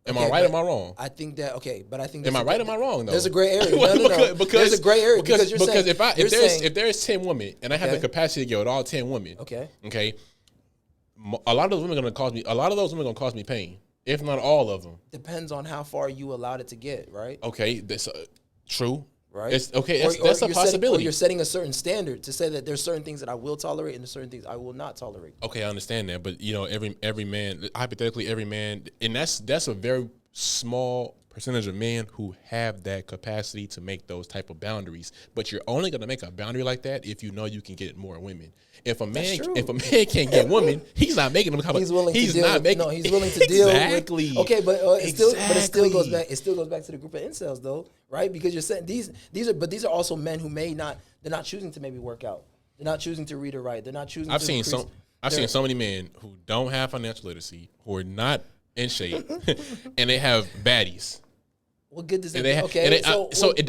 Speaker 1: Am I right or am I wrong?
Speaker 2: I think that but I think
Speaker 1: am I right or am I wrong though?
Speaker 2: There's a gray area. No. There's a gray area because
Speaker 1: if there's 10 women and I have the capacity to get with all 10 women, okay, a lot of those women are gonna cause me pain, if not all of them.
Speaker 2: Depends on how far you allowed it to get, right?
Speaker 1: Okay, that's true.
Speaker 2: Right.
Speaker 1: That's a possibility.
Speaker 2: You're setting a certain standard to say that there's certain things that I will tolerate and there's certain things I will not tolerate.
Speaker 1: Okay, I understand that, but every man, hypothetically, every man, and that's a very small percentage of men who have that capacity to make those type of boundaries. But you're only going to make a boundary like that if you know you can get more women. If a man can't get women, he's not making them.
Speaker 2: He's willing to deal with. Okay, but it still goes back. It still goes back to the group of incels, though, right? Because you're saying these are also men who they're not choosing to maybe work out. They're not choosing to read or write. They're not choosing.
Speaker 1: I've seen so many men who don't have financial literacy, who are not in shape, and they have baddies.
Speaker 2: What good does that do?
Speaker 1: So it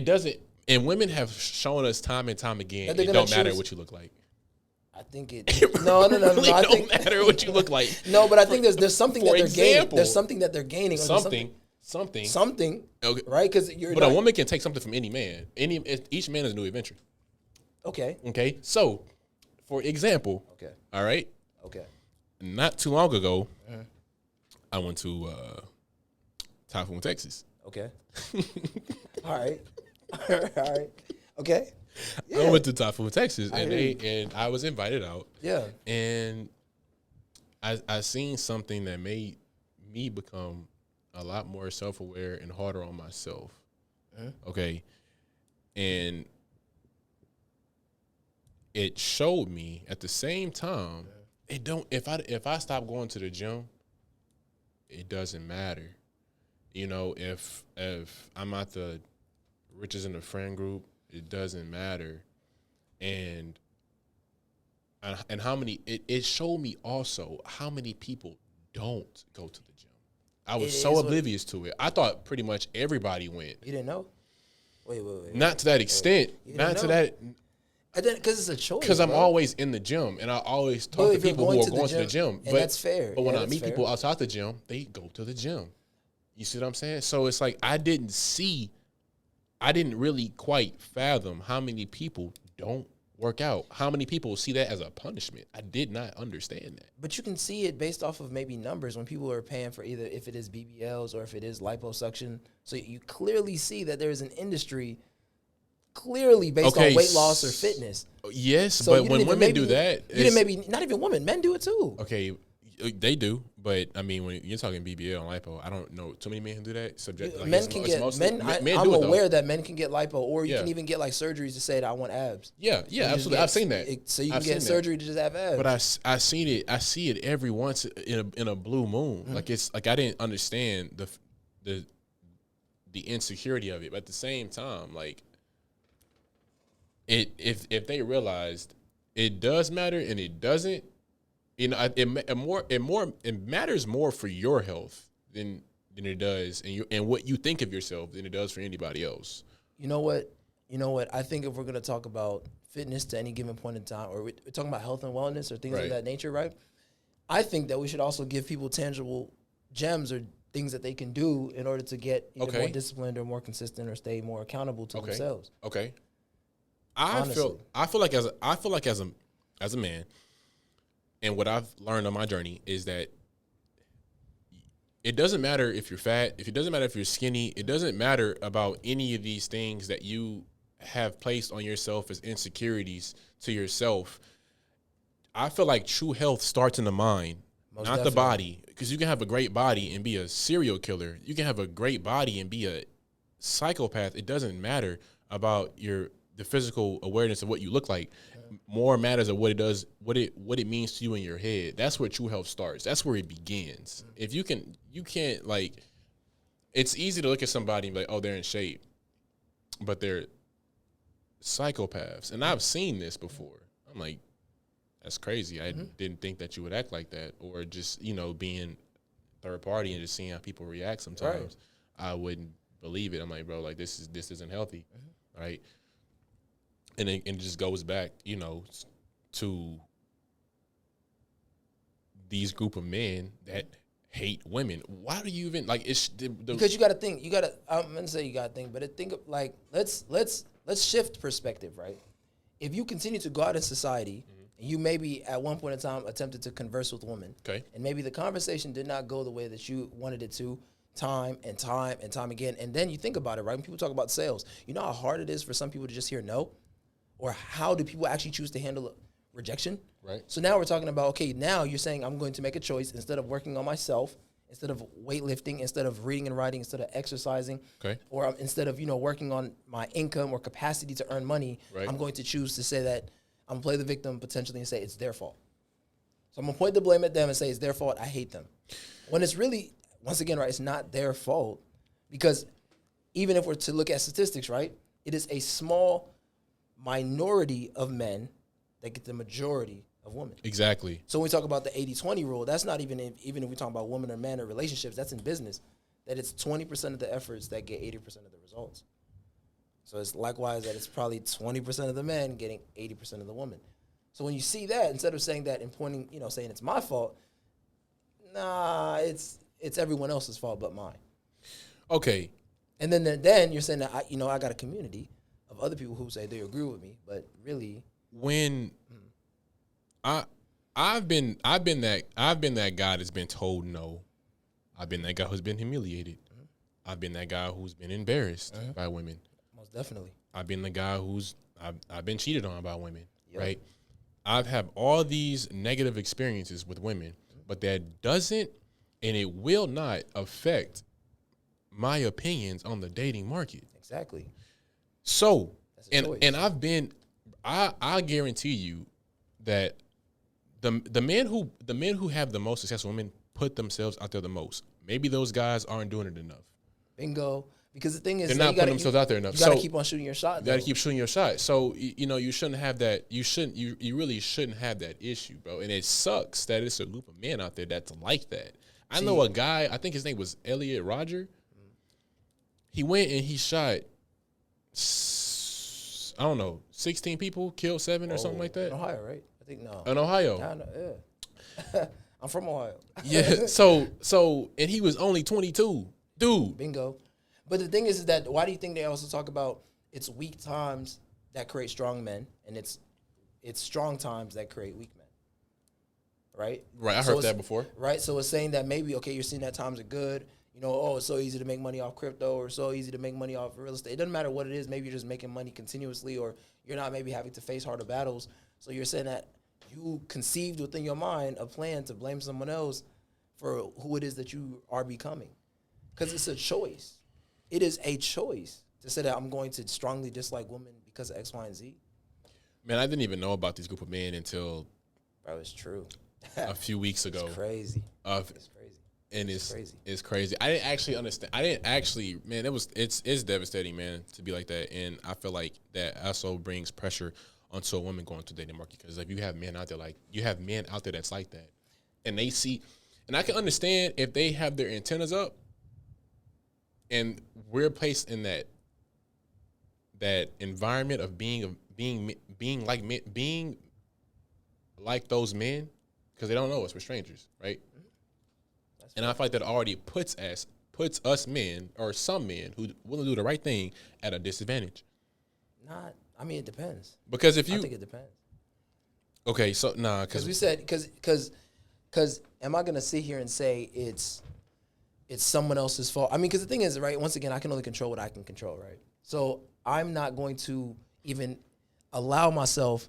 Speaker 1: doesn't. And women have shown us time and time again, it don't matter what you look like.
Speaker 2: I think no. I
Speaker 1: don't matter what you look like.
Speaker 2: No, but I think there's something that they're gaining. There's something that they're gaining.
Speaker 1: Something. Okay.
Speaker 2: Right?
Speaker 1: But a woman can take something from any man. Each man is a new adventure. Okay. So, for example. Okay. All right.
Speaker 2: Okay.
Speaker 1: Not too long ago, I went to Typhoon, Texas.
Speaker 2: Okay. All right. Okay.
Speaker 1: Yeah. I went to Typhoon, Texas, and I was invited out.
Speaker 2: Yeah.
Speaker 1: And I seen something that made me become a lot more self-aware and harder on myself. Okay. And it showed me at the same time, if I stop going to the gym, it doesn't matter. If I'm at the riches in the friend group, it doesn't matter. And how many, it showed me also how many people don't go to the gym. I was so oblivious to it. I thought pretty much everybody went.
Speaker 2: You didn't know? Wait.
Speaker 1: Not to that extent. Not to that.
Speaker 2: Because it's a choice.
Speaker 1: Because I'm always in the gym, and I always talk to people who are going to the gym.
Speaker 2: And that's fair.
Speaker 1: But when I meet people outside the gym, they go to the gym. You see what I'm saying? So it's like I didn't really quite fathom how many people don't work out. How many people see that as a punishment? I did not understand that.
Speaker 2: But you can see it based off of maybe numbers when people are paying for either if it is BBLs or if it is liposuction. So you clearly see that there is an industry clearly based on weight loss or fitness.
Speaker 1: Yes, so but when women do that,
Speaker 2: not even women, men do it too.
Speaker 1: Okay, they do, but I mean, when you're talking BBL and lipo, I don't know too many men who do that.
Speaker 2: Men can get I'm aware that men can get lipo, or you can even get like surgeries to say that I want abs.
Speaker 1: Yeah, absolutely. I've seen that.
Speaker 2: So you can get surgery to just have abs.
Speaker 1: But I seen it. I see it every once in a blue moon. Like it's like I didn't understand the insecurity of it, but at the same time, like. If they realized it does matter and it doesn't, it matters more for your health than it does and what you think of yourself than it does for anybody else.
Speaker 2: You know what? I think if we're gonna talk about fitness to any given point in time, or we're talking about health and wellness or things of that nature, right? I think that we should also give people tangible gems or things that they can do in order to get either more disciplined or more consistent or stay more accountable to themselves.
Speaker 1: Okay. I feel like as a man, and what I've learned on my journey is that it doesn't matter if you're fat, it doesn't matter if you're skinny, it doesn't matter about any of these things that you have placed on yourself as insecurities to yourself. I feel like true health starts in the mind, not the body, because you can have a great body and be a serial killer. You can have a great body and be a psychopath. It doesn't matter about the physical awareness of what you look like. More matters of what it does, what it means to you in your head. That's where true health starts. That's where it begins. If you can't like, it's easy to look at somebody and be like, oh, they're in shape, but they're psychopaths. And I've seen this before. I'm like, that's crazy. I didn't think that you would act like that, or just, being third party and just seeing how people react sometimes. I wouldn't believe it. I'm like, bro, like this isn't healthy. Right. And it just goes back, to these group of men that hate women. Why do you even like? It's
Speaker 2: because you got to think. I'm gonna say you got to think, but think of, like let's shift perspective, right? If you continue to go out in society, and you maybe at one point in time attempted to converse with women,
Speaker 1: okay,
Speaker 2: and maybe the conversation did not go the way that you wanted it to, time and time and time again, and then you think about it, right? When people talk about sales, you know how hard it is for some people to just hear no, or how do people actually choose to handle rejection?
Speaker 1: Right.
Speaker 2: So now we're talking about, okay, now you're saying I'm going to make a choice instead of working on myself, instead of weightlifting, instead of reading and writing, instead of exercising,
Speaker 1: okay,
Speaker 2: or instead of, working on my income or capacity to earn money,
Speaker 1: right.
Speaker 2: I'm going to choose to say that I'm going to play the victim potentially and say it's their fault. So I'm going to point the blame at them and say it's their fault, I hate them. When it's really, once again, right, it's not their fault, because even if we're to look at statistics, right, it is a small minority of men that get the majority of women.
Speaker 1: Exactly.
Speaker 2: So when we talk about the 80-20 rule, that's not even if we talk about women or men or relationships, that's in business, that it's 20% of the efforts that get 80% of the results. So it's likewise that it's probably 20% of the men getting 80% of the women. So when you see that, instead of saying that and pointing, saying it's my fault, nah, it's everyone else's fault but mine.
Speaker 1: Okay.
Speaker 2: And then you're saying that I got a community of other people who say they agree with me, but really,
Speaker 1: when I've been that guy that's been told no. I've been that guy who's been humiliated. I've been that guy who's been embarrassed by women.
Speaker 2: Most definitely.
Speaker 1: I've been the guy I've been cheated on by women.
Speaker 2: Yep.
Speaker 1: Right. I've had all these negative experiences with women, but that doesn't and it will not affect my opinions on the dating market.
Speaker 2: Exactly.
Speaker 1: So,
Speaker 2: choice.
Speaker 1: and I guarantee you that the men who have the most successful women put themselves out there the most. Maybe those guys aren't doing it enough.
Speaker 2: Bingo. Because the thing is,
Speaker 1: they're not putting themselves out there enough.
Speaker 2: You got to keep on shooting your shot.
Speaker 1: You got to keep shooting your shot. So you shouldn't have that. You really shouldn't have that issue, bro. And it sucks that it's a group of men out there that's like that. I know a guy. I think his name was Elliot Roger. He went and he shot, I don't know, 16 people, killed 7 or something like that.
Speaker 2: In Ohio, right? I think no.
Speaker 1: In Ohio.
Speaker 2: Yeah. I'm from Ohio.
Speaker 1: Yeah. So, and he was only 22, dude.
Speaker 2: Bingo. But the thing is that why do you think they also talk about it's weak times that create strong men, and it's strong times that create weak men, right?
Speaker 1: Right. I heard that before.
Speaker 2: Right. So it's saying that maybe you're seeing that times are good. It's so easy to make money off crypto or so easy to make money off real estate. It doesn't matter what it is. Maybe you're just making money continuously, or you're not maybe having to face harder battles. So you're saying that you conceived within your mind a plan to blame someone else for who it is that you are becoming. Because it's a choice. It is a choice to say that I'm going to strongly dislike women because of X, Y, and Z.
Speaker 1: Man, I didn't even know about this group of men until
Speaker 2: Bro, it's true.
Speaker 1: a few weeks ago.
Speaker 2: It's crazy.
Speaker 1: It's
Speaker 2: crazy.
Speaker 1: And
Speaker 2: crazy.
Speaker 1: It's crazy. I didn't actually understand. Man, it's devastating, man, to be like that. And I feel like that also brings pressure onto a woman going to the dating market. Because if you have men out there, that's like that. And they see, and I can understand if they have their antennas up and we're placed in that environment of being like those men, because they don't know us, we're strangers, right? And I feel like that already puts us men, or some men who willing to do the right thing, at a disadvantage.
Speaker 2: It depends.
Speaker 1: Because I
Speaker 2: think it depends.
Speaker 1: Okay, so
Speaker 2: because we said because am I gonna sit here and say it's someone else's fault? Because the thing is, right? Once again, I can only control what I can control, right? So I'm not going to even allow myself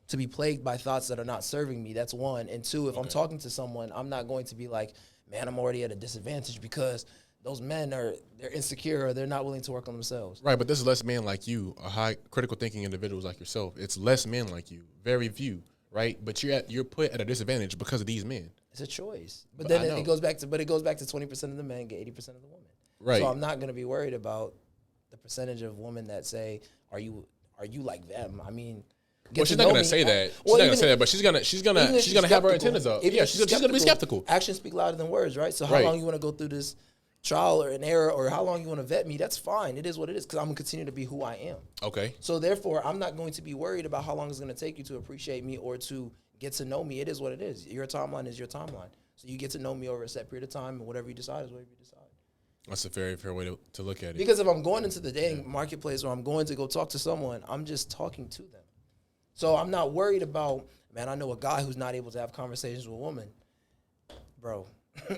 Speaker 2: to be plagued by thoughts that are not serving me. That's one. And two, if I'm talking to someone, I'm not going to be like, man, I'm already at a disadvantage because those men they're insecure, or they're not willing to work on themselves.
Speaker 1: Right, but there's less men like you, high critical thinking individuals like yourself. It's less men like you, very few, right? But you're put at a disadvantage because of these men.
Speaker 2: It's a choice. But then it goes back to 20% of the men get 80% of the women.
Speaker 1: Right.
Speaker 2: So I'm not going to be worried about the percentage of women that say, are you like them?
Speaker 1: Well, she's not gonna say that. She's not gonna say that, but she's gonna have her antennas up. Yeah, she's gonna be skeptical.
Speaker 2: Actions speak louder than words, right? So how long you want to go through this trial or an error, or how long you want to vet me? That's fine. It is what it is, because I'm gonna continue to be who I am.
Speaker 1: Okay.
Speaker 2: So therefore, I'm not going to be worried about how long it's gonna take you to appreciate me or to get to know me. It is what it is. Your timeline is your timeline. So you get to know me over a set period of time, and whatever you decide is whatever you decide.
Speaker 1: That's a very fair way to look at it.
Speaker 2: Because if I'm going into the dating marketplace or I'm going to go talk to someone, I'm just talking to them. So I'm not worried about, man, I know a guy who's not able to have conversations with a woman. Bro,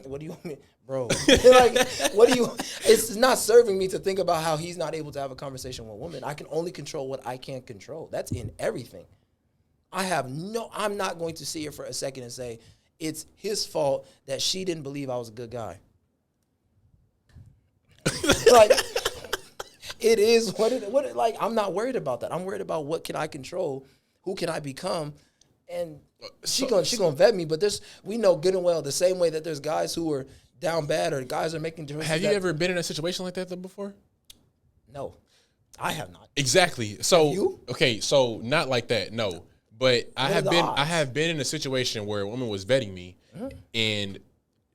Speaker 2: what do you want me? Bro, like, what do you, it's not serving me to think about how he's not able to have a conversation with a woman. I can only control what I can't control. That's in everything. I'm not going to sit here for a second and say, it's his fault that she didn't believe I was a good guy. Like, it is like, I'm not worried about that. I'm worried about what can I control, who can I become, and she gonna vet me. But we know good and well the same way that there's guys who are down bad or guys are making choices.
Speaker 1: Have you ever been in a situation like that though before?
Speaker 2: No, I have not.
Speaker 1: Exactly. So
Speaker 2: you?
Speaker 1: Okay, so not like that. No, but I have been in a situation where a woman was vetting me, and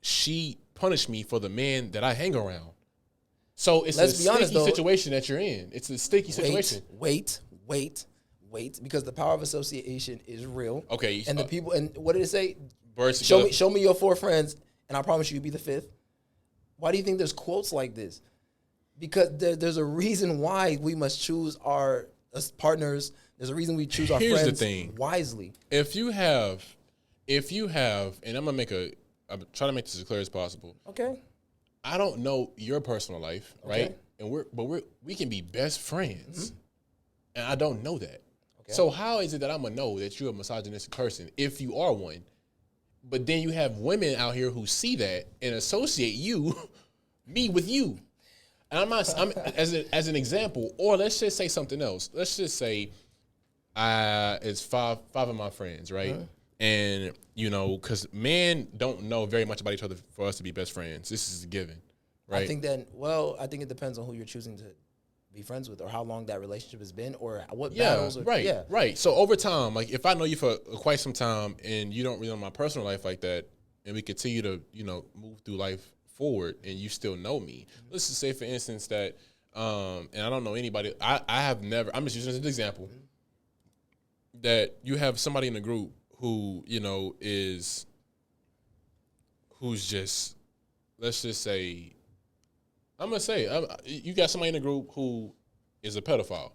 Speaker 1: she punished me for the men that I hang around. So it's a sticky situation that you're in. It's a sticky situation.
Speaker 2: Wait, because the power of association is real.
Speaker 1: Okay.
Speaker 2: And the people, and what did it say? Show me your 4 friends, and I promise you'll be the 5th. Why do you think there's quotes like this? Because there's a reason why we must choose our partners. There's a reason we choose our friends wisely.
Speaker 1: If you have, and I'm trying to make this as clear as possible.
Speaker 2: Okay.
Speaker 1: I don't know your personal life, right? And we can be best friends, and I don't know that. Okay. So how is it that I'm gonna know that you're a misogynistic person if you are one? But then you have women out here who see that and associate me with you. And I'm as an example, or let's just say something else. Let's just say it's five of my friends, right? And, because men don't know very much about each other for us to be best friends. This is a given, right?
Speaker 2: I think it depends on who you're choosing to be friends with or how long that relationship has been or what battles.
Speaker 1: Right. So over time, like if I know you for quite some time and you don't really know my personal life like that, and we continue to, move through life forward and you still know me. Let's just say, for instance, that, and I don't know anybody, I have never, I'm just using this as an example, that you have somebody in the group who, who's just, let's just say, you got somebody in the group who is a pedophile,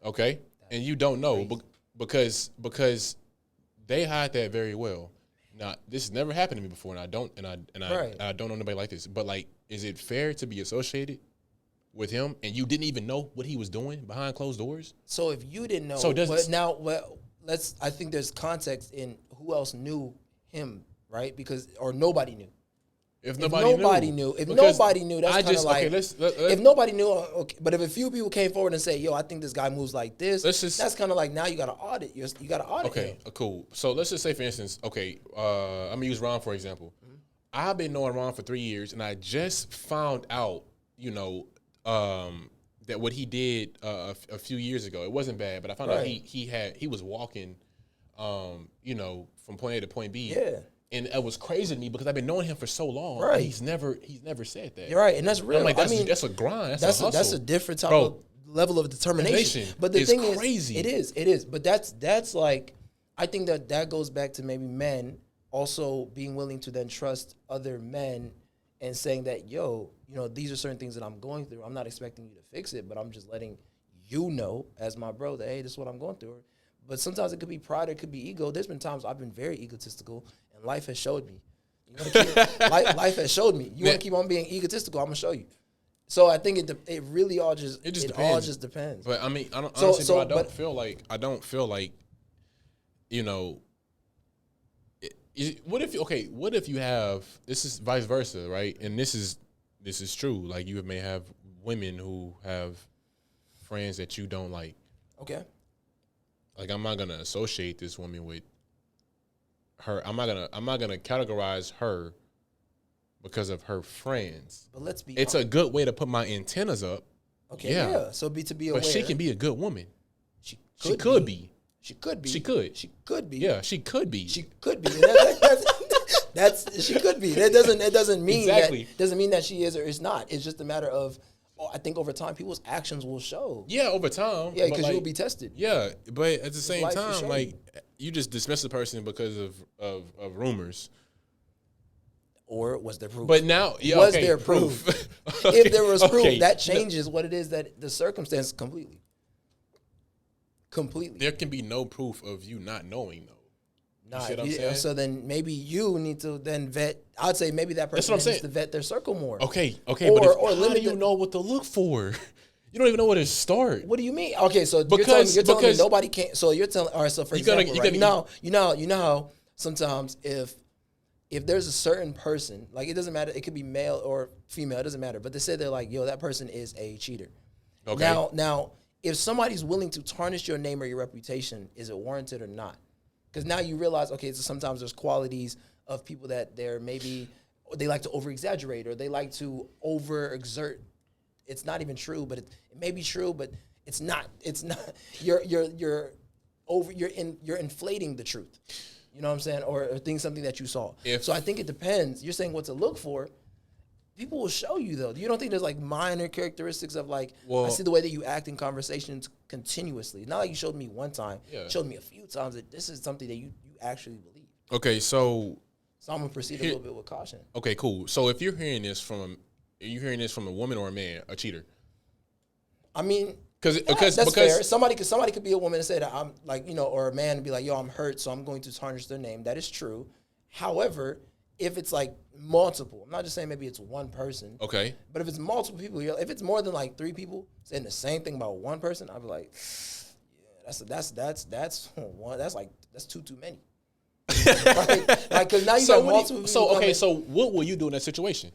Speaker 1: okay? And you don't know because they hide that very well. Now, this has never happened to me before, and I don't know anybody like this. But like, is it fair to be associated with him and you didn't even know what he was doing behind closed doors?
Speaker 2: So if you didn't know, I think there's context in who else knew him, right? Or nobody knew. If nobody knew, that's kind of like, if nobody knew, okay, but if a few people came forward and say, yo, I think this guy moves like this, that's kind of like, now you got to audit. You got to audit him.
Speaker 1: Cool. So let's just say, for instance, I'm going to use Ron, for example. I've been knowing Ron for 3 years, and I just found out, that what he did a few years ago, it wasn't bad, but I found out he was walking, from point A to point B.
Speaker 2: Yeah.
Speaker 1: And it was crazy to me because I've been knowing him for so long.
Speaker 2: Right.
Speaker 1: He's never said that.
Speaker 2: You're right, and that's real.
Speaker 1: I'm like, that's a grind. That's a hustle.
Speaker 2: That's a different type of level of determination. But the thing is, crazy. It is. But that's like, I think that goes back to maybe men also being willing to then trust other men and saying that, yo, these are certain things that I'm going through. I'm not expecting you to fix it, but I'm just letting you know as my bro that, hey, this is what I'm going through. But sometimes it could be pride, it could be ego. There's been times I've been very egotistical, and life has showed me. Life has showed me. You want to keep on being egotistical, I'm gonna show you. So I think it really all just depends.
Speaker 1: But I mean, I don't feel like what if you have, this is vice versa, right? And this is true. Like, you may have women who have friends that you don't like.
Speaker 2: Okay.
Speaker 1: Like, I'm not gonna associate this woman with her. I'm not gonna categorize her because of her friends.
Speaker 2: But let's be.
Speaker 1: It's a good way to put my antennas up.
Speaker 2: Okay. Yeah. So to be aware.
Speaker 1: But she can be a good woman.
Speaker 2: She
Speaker 1: could be.
Speaker 2: She could be.
Speaker 1: She could.
Speaker 2: She could be.
Speaker 1: Yeah, she could be.
Speaker 2: She could be. That's she could be. That doesn't mean that she is or is not. It's just a matter of, I think over time people's actions will show.
Speaker 1: Yeah, over time.
Speaker 2: Yeah, because you'll be tested.
Speaker 1: Yeah, but at the same time, like, you just dismiss a person because of rumors.
Speaker 2: or was there proof?
Speaker 1: But now,
Speaker 2: was there proof? Okay, if there was proof, that changes what it is that the circumstance completely.
Speaker 1: There can be no proof of you not knowing, though.
Speaker 2: So then maybe you need to then vet. I'd say maybe that person needs to vet their circle more.
Speaker 1: Okay. But how do you know what to look for? You don't even know where to start.
Speaker 2: What do you mean? Okay, so you're telling me nobody can't. So you're telling. All right. So for example, you know how sometimes if there's a certain person, like it doesn't matter, it could be male or female, it doesn't matter. But they say they're like, yo, that person is a cheater. Okay. Now, if somebody's willing to tarnish your name or your reputation, is it warranted or not? Because now you realize, okay, so sometimes there's qualities of people that they like to over-exaggerate or they like to over-exert. It's not even true, but it may be true, but it's not. It's not. You're inflating the truth. You know what I'm saying? Or something that you saw. So I think it depends. You're saying what to look for. People will show you, though. You don't think there's like minor characteristics of like, I see the way that you act in conversations continuously. Not like you showed me one time. Yeah. You showed me a few times that this is something that you actually believe.
Speaker 1: Okay, so
Speaker 2: I'm going to proceed a little bit with caution.
Speaker 1: Okay, cool. So if you're hearing this from a woman or a man, a cheater?
Speaker 2: I mean,
Speaker 1: because
Speaker 2: fair. Somebody could be a woman and say that I'm like, or a man and be like, yo, I'm hurt, so I'm going to tarnish their name. That is true. However, if it's like multiple, I'm not just saying maybe it's one person. Okay. But if it's multiple people, if it's more than like 3 people saying the same thing about one person, I'd be like, yeah, that's too many. Like, because now you got multiple people.
Speaker 1: So what will you do in that situation?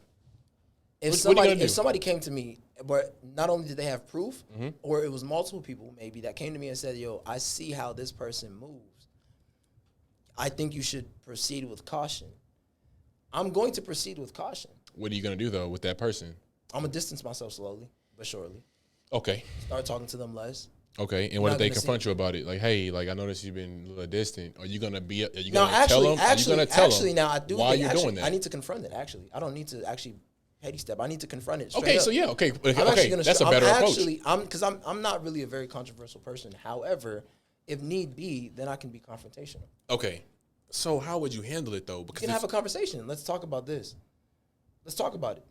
Speaker 2: If somebody came to me, but not only did they have proof, or it was multiple people maybe that came to me and said, yo, I see how this person moves. I think you should proceed with caution. I'm going to proceed with caution.
Speaker 1: What are you going to do, though, with that person?
Speaker 2: I'm going to distance myself slowly but surely.
Speaker 1: Okay.
Speaker 2: Start talking to them less.
Speaker 1: Okay, and what if they confront you about it? Like, hey, like I noticed you've been a little distant. Are you gonna tell them?
Speaker 2: Now I do. Why you're doing that? I need to confront it. Actually, I don't need to actually petty step. I need to confront it.
Speaker 1: Okay, so yeah, okay. That's a better approach.
Speaker 2: Because I'm not really a very controversial person. However, if need be, then I can be confrontational.
Speaker 1: Okay, so how would you handle it though?
Speaker 2: Because you can have a conversation. Let's talk about this. Let's talk about it.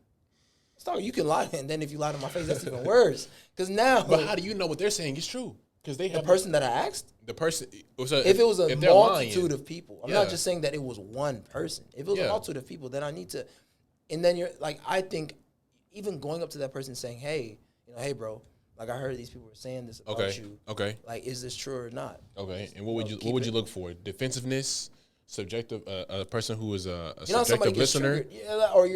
Speaker 2: You can lie, and then if you lie to my face, that's even worse. Because now,
Speaker 1: but how do you know what they're saying is true? Because they have
Speaker 2: the person that I asked.
Speaker 1: The person.
Speaker 2: If it was a multitude of people, I'm not just saying that it was one person. If it was a multitude of people, then I need to. And then you're like, I think, even going up to that person saying, "Hey, hey, bro, like I heard these people were saying this about you. Okay, like is this true or not?"
Speaker 1: Okay, and what would you look for? Defensiveness. Subjective, a person who is a subjective listener,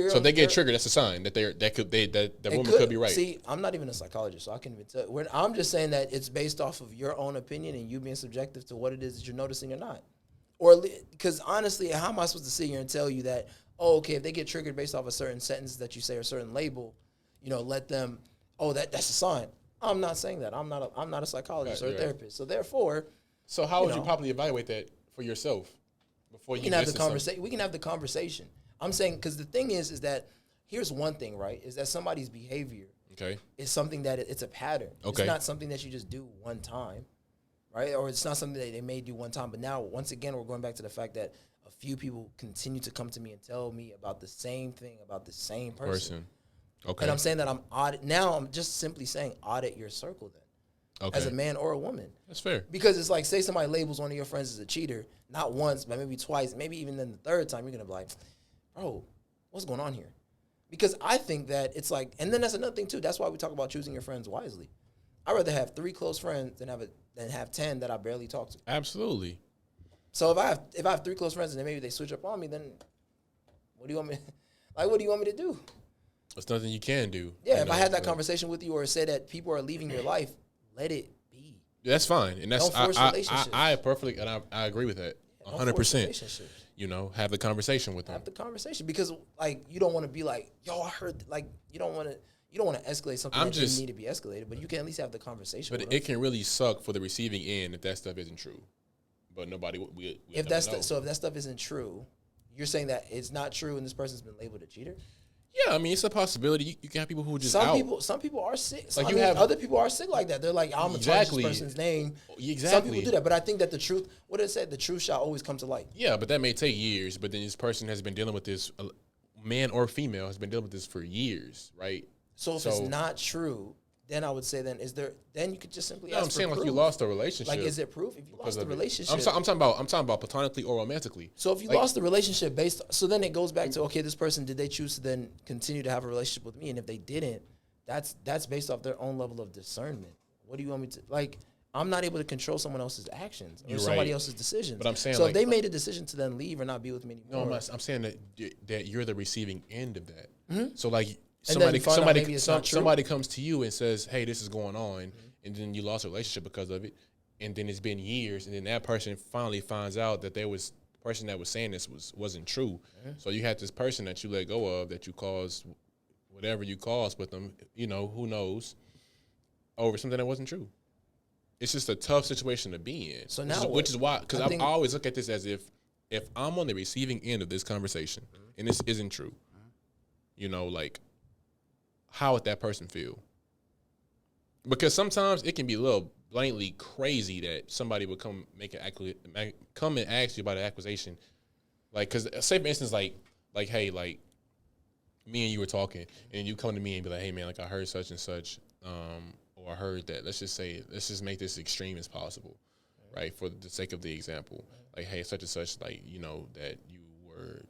Speaker 1: so they get triggered. That's a sign that that woman could be right.
Speaker 2: See, I'm not even a psychologist, so I can't even tell. I'm just saying that it's based off of your own opinion and you being subjective to what it is that you're noticing or not. Or because honestly, how am I supposed to sit here and tell you that? Oh, okay, if they get triggered based off a certain sentence that you say or a certain label, let them. Oh, that's a sign. I'm not saying that. I'm not a psychologist or a therapist. So therefore,
Speaker 1: how would you probably evaluate that for yourself? Before you
Speaker 2: can have the conversation. We can have the conversation. I'm saying because the thing is that here's one thing, right? Is that somebody's behavior is something that it's a pattern. Okay. It's not something that you just do one time, right? Or it's not something that they may do one time. But now, once again, we're going back to the fact that a few people continue to come to me and tell me about the same thing about the same person. Okay. And I'm saying that I'm just simply saying audit your circle then. Okay. As a man or a woman.
Speaker 1: That's fair.
Speaker 2: Because it's like, say somebody labels one of your friends as a cheater, not once, but maybe twice, maybe even then the third time, you're going to be like, bro, what's going on here? Because I think that it's like, and then that's another thing too. That's why we talk about choosing your friends wisely. I'd rather have 3 close friends than have 10 that I barely talk to.
Speaker 1: Absolutely.
Speaker 2: So if I have 3 close friends and then maybe they switch up on me, then what do you want me to do?
Speaker 1: There's nothing you can do.
Speaker 2: Yeah, if I had that conversation with you or say that people are leaving your life, let it be.
Speaker 1: That's fine, and that's I perfectly and I agree with that 100%. Have the conversation with them.
Speaker 2: Have the conversation because like you don't want to be like, yo, I heard like you don't want to escalate something that doesn't need to be escalated, but you can at least have the conversation.
Speaker 1: But it can really suck for the receiving end if that stuff isn't true. But nobody
Speaker 2: if that stuff isn't true, you're saying that it's not true and this person's been labeled a cheater.
Speaker 1: Yeah, I mean it's a possibility. You can have people who just
Speaker 2: some people are sick. Like other people are sick like that. They're like, I'm gonna tarnish this person's name. Exactly. Some people do that, but I think that the truth, what it said, the truth shall always come to light.
Speaker 1: Yeah, but that may take years. But then this person has been dealing with this man or female, has been dealing with this for years, right?
Speaker 2: So if it's not true, then I would say then you could just simply ask
Speaker 1: I'm
Speaker 2: for
Speaker 1: saying
Speaker 2: proof.
Speaker 1: like you lost a relationship.
Speaker 2: Like, is it proof? If you lost the relationship,
Speaker 1: I'm talking about platonically or romantically.
Speaker 2: So if you lost the relationship so then it goes back to, okay, this person, did they choose to then continue to have a relationship with me? And if they didn't, that's based off their own level of discernment. What do you want me to, like, I'm not able to control someone else's actions or somebody else's decisions. But I'm saying, so if they made a decision to then leave or not be with me anymore.
Speaker 1: No, I'm saying that you're the receiving end of that. Mm-hmm. So like somebody comes to you and says, "Hey, this is going on," and then you lost a relationship because of it, and then it's been years, and then that person finally finds out that the person that was saying this wasn't true. Mm-hmm. So you had this person that you let go of, that you caused whatever you caused with them, who knows, over something that wasn't true. It's just a tough situation to be in. So now, which is why, because I always look at this as if I'm on the receiving end of this conversation, and this isn't true, like, how would that person feel? Because sometimes it can be a little blatantly crazy that somebody would come and ask you about an accusation, like, because say for instance, like, hey, like, me and you were talking, and you come to me and be like, hey man, like, I heard such and such, or I heard that. Let's just make this extreme as possible, right? For the sake of the example, like, hey, such and such, like, that you were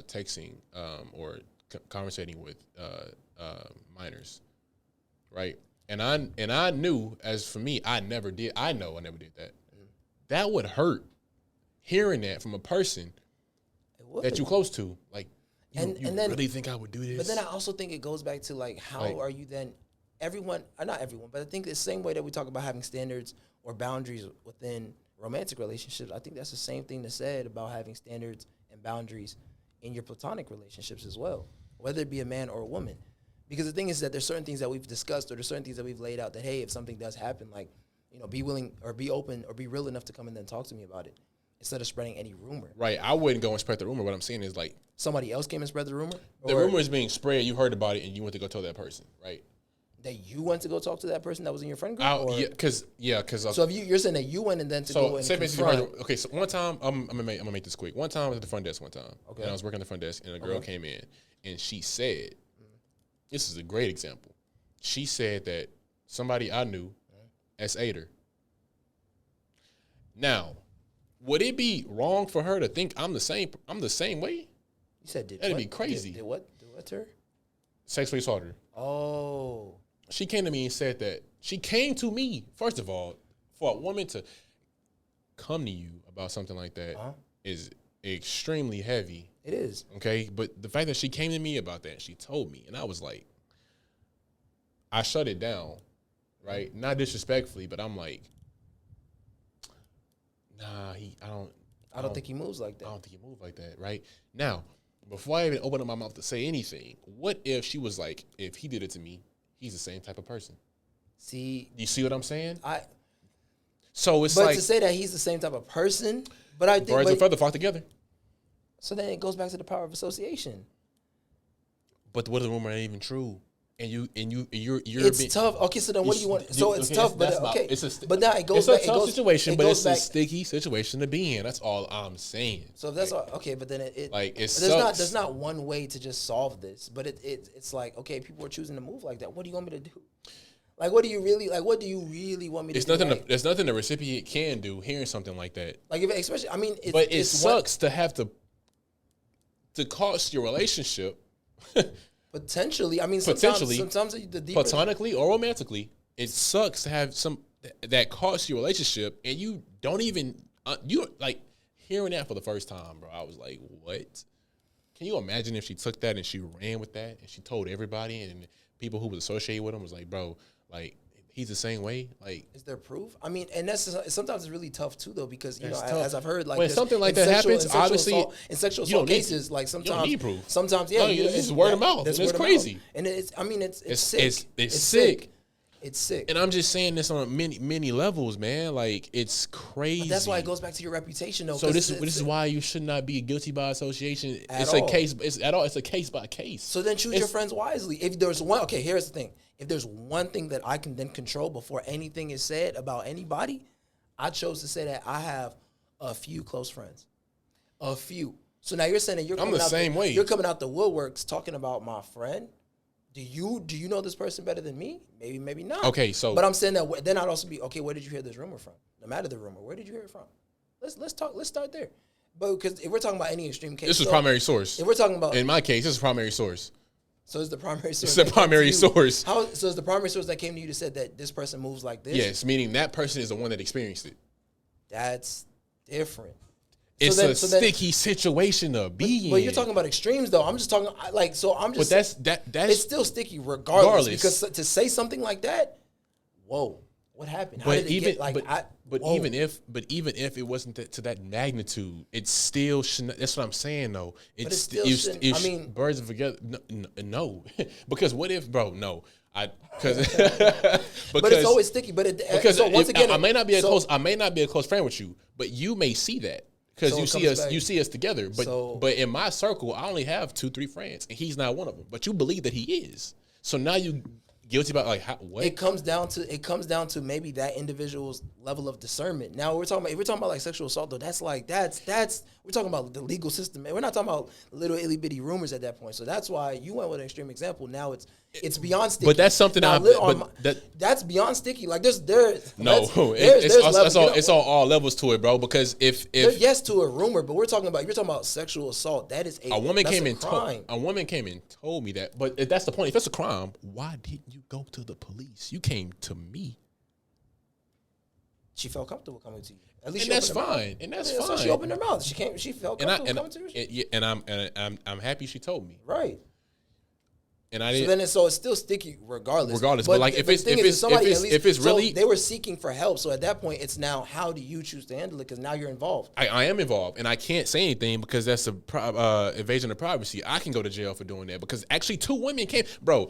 Speaker 1: texting or conversating with minors, right? And I knew, as for me, I never did that. That would hurt, hearing that from a person that you're close to. Like, you then, really think I would do this?
Speaker 2: But then I also think it goes back to, like, how are you then, everyone, or not everyone, but I think the same way that we talk about having standards or boundaries within romantic relationships, I think that's the same thing that's said about having standards and boundaries in your platonic relationships as well, whether it be a man or a woman. Because the thing is that there's certain things that we've discussed, or there's certain things that we've laid out that, hey, if something does happen, like, be willing or be open or be real enough to come and then talk to me about it, instead of spreading any rumor.
Speaker 1: Right. I wouldn't go and spread the rumor. What I'm saying is, like,
Speaker 2: somebody else came and spread the rumor?
Speaker 1: The rumor is being spread, you heard about it, and you went to go tell that person, right?
Speaker 2: That you went to go talk to that person that was in your friend group?
Speaker 1: Because
Speaker 2: so if you're saying that you went and then to go and confront.
Speaker 1: Okay, so one time, I'm gonna make this quick. One time I was at the front desk and I was working at the front desk, and a girl came in, and she said, this is a great example. She said that somebody I knew S8'd her. Now, would it be wrong for her to think I'm the same way?
Speaker 2: You said
Speaker 1: that'd be crazy.
Speaker 2: Did what to her?
Speaker 1: Sexually assaulted her.
Speaker 2: Oh.
Speaker 1: She came to me and said that. She came to me, first of all, for a woman to come to you about something like that is extremely heavy.
Speaker 2: It is.
Speaker 1: Okay? But the fact that she came to me about that, she told me, and I was like, I shut it down, right? Not disrespectfully, but I'm like, nah, I don't
Speaker 2: think he moves like that.
Speaker 1: I don't think he moves like that, right? Now, before I even open up my mouth to say anything, what if she was like, if he did it to me, he's the same type of person?
Speaker 2: See,
Speaker 1: you see what I'm saying?
Speaker 2: So it's but to say that he's the same type of person, but I think
Speaker 1: birds and feathers flock together.
Speaker 2: So then it goes back to the power of association.
Speaker 1: But what if the rumor ain't even true? And you're
Speaker 2: it's tough. Okay, so then what do you want? So it's tough, but okay. But now it goes
Speaker 1: back. It's
Speaker 2: a tough
Speaker 1: situation, but it's a sticky situation to be in. That's all I'm saying.
Speaker 2: So if that's all, okay, but then there's not one way to just solve this. But it's like, okay, people are choosing to move like that. What do you want me to do? Like, what do you really want me to do?
Speaker 1: There's nothing the recipient can do hearing something like that.
Speaker 2: Like, especially, I mean,
Speaker 1: it sucks to have to cost your relationship.
Speaker 2: Potentially, I mean, sometimes the deeper,
Speaker 1: platonically or romantically, it sucks to have some that costs your relationship, and you don't even you like hearing that for the first time, bro. I was like, what? Can you imagine if she took that and she ran with that and she told everybody, and people who was associated with him was like, bro, like, he's the same way. Like,
Speaker 2: is there proof? I mean, and that's sometimes it's really tough too, though, because as I've heard, like,
Speaker 1: when something like that happens, obviously
Speaker 2: in sexual assault cases, like sometimes you don't
Speaker 1: need proof.
Speaker 2: Sometimes,
Speaker 1: it's word of mouth. It's crazy,
Speaker 2: and it's sick. It's sick. It's sick.
Speaker 1: And I'm just saying this on many levels, man. Like, it's crazy.
Speaker 2: But that's why it goes back to your reputation, though.
Speaker 1: So this is why you should not be guilty by association. It's a case by case.
Speaker 2: So then choose your friends wisely. If there's one, okay, here's the thing. If there's one thing that I can then control before anything is said about anybody, I chose to say that I have a few close friends. A few. So now you're saying that you're
Speaker 1: I'm the same way.
Speaker 2: You're coming out the woodworks talking about my friend. Do you know this person better than me? Maybe not.
Speaker 1: Okay, so
Speaker 2: but I'm saying that then I'd also be okay. Where did you hear this rumor from? No matter the rumor, where did you hear it from? Let's talk. Let's start there. But because if we're talking about any extreme case,
Speaker 1: this is primary source.
Speaker 2: If we're talking about,
Speaker 1: in my case, this is primary source.
Speaker 2: So it's the primary source.
Speaker 1: It's the primary source.
Speaker 2: So it's the primary source that came to you to said that this person moves like this.
Speaker 1: Yes, meaning that person is the one that experienced it.
Speaker 2: That's different.
Speaker 1: It's a sticky situation to be in.
Speaker 2: But you're talking about extremes, though. I'm just talking like so. I'm just.
Speaker 1: But that's
Speaker 2: it's still sticky regardless. Because to say something like that, whoa, what happened? How did it get like?
Speaker 1: Even if it wasn't to that magnitude, it's still shouldn't. That's what I'm saying though. It's still. I mean, birds of together. No, because what if, bro? No. Because
Speaker 2: but it's always sticky. But so once again,
Speaker 1: I may not be a close friend with you, but you may see that. Because you see us together, but in my circle, I only have 2-3 friends, and he's not one of them. But you believe that he is. So now you guilty about like what?
Speaker 2: It comes down to maybe that individual's level of discernment. Now if we're talking about like sexual assault though, that's we're talking about the legal system. We're not talking about little itty bitty rumors at that point. So that's why you went with an extreme example. Now it's beyond sticky.
Speaker 1: But that's something
Speaker 2: that's beyond sticky. Like it's
Speaker 1: all levels to it, bro. Because if
Speaker 2: yes to a rumor, but you're talking about sexual assault. That is
Speaker 1: a woman came and told me that. But if that's the point, if it's a crime, why didn't you go to the police? You came to me.
Speaker 2: She felt comfortable coming to you.
Speaker 1: At least that's fine. And that's fine. So
Speaker 2: she opened her mouth. She felt comfortable coming to you.
Speaker 1: And I'm happy she told me.
Speaker 2: Right.
Speaker 1: And I didn't.
Speaker 2: So it's still sticky regardless.
Speaker 1: But like if it's really,
Speaker 2: they were seeking for help. So at that point, it's now how do you choose to handle it? Because now you're involved.
Speaker 1: I am involved, and I can't say anything because that's a invasion of privacy. I can go to jail for doing that because actually 2 women came, bro.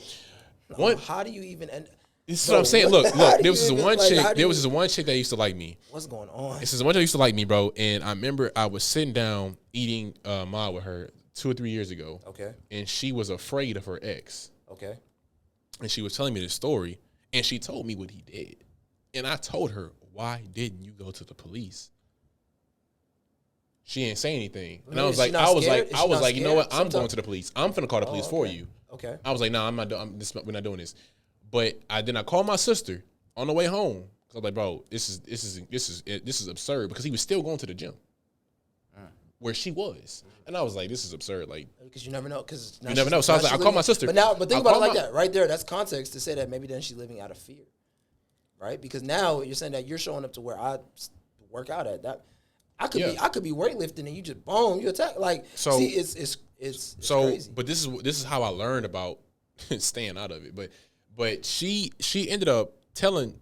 Speaker 2: How do you even end?
Speaker 1: This is what I'm saying. Look. There was this one chick that used to like me.
Speaker 2: What's going on?
Speaker 1: This is one chick that used to like me, bro. And I remember I was sitting down eating ma with her 2 or 3 years ago.
Speaker 2: Okay.
Speaker 1: And she was afraid of her ex.
Speaker 2: Okay.
Speaker 1: And she was telling me this story, and she told me what he did. And I told her, why didn't you go to the police? She didn't say anything. And I was like, you know what? I'm going to the police. I'm finna call the police for you.
Speaker 2: Okay.
Speaker 1: I was like, nah, we're not doing this. But then I called my sister on the way home. Cause I was like, bro, this is absurd because he was still going to the gym where she was. And I was like, this is absurd. Like,
Speaker 2: because you never know.
Speaker 1: You never know. So I was like, I called my sister.
Speaker 2: But think about it like that. Right there, that's context to say that maybe then she's living out of fear. Right? Because now you're saying that you're showing up to where I work out at. That I could be weightlifting and you just boom, you attack. Like,
Speaker 1: so,
Speaker 2: see, it's crazy.
Speaker 1: But this is how I learned about staying out of it. But she ended up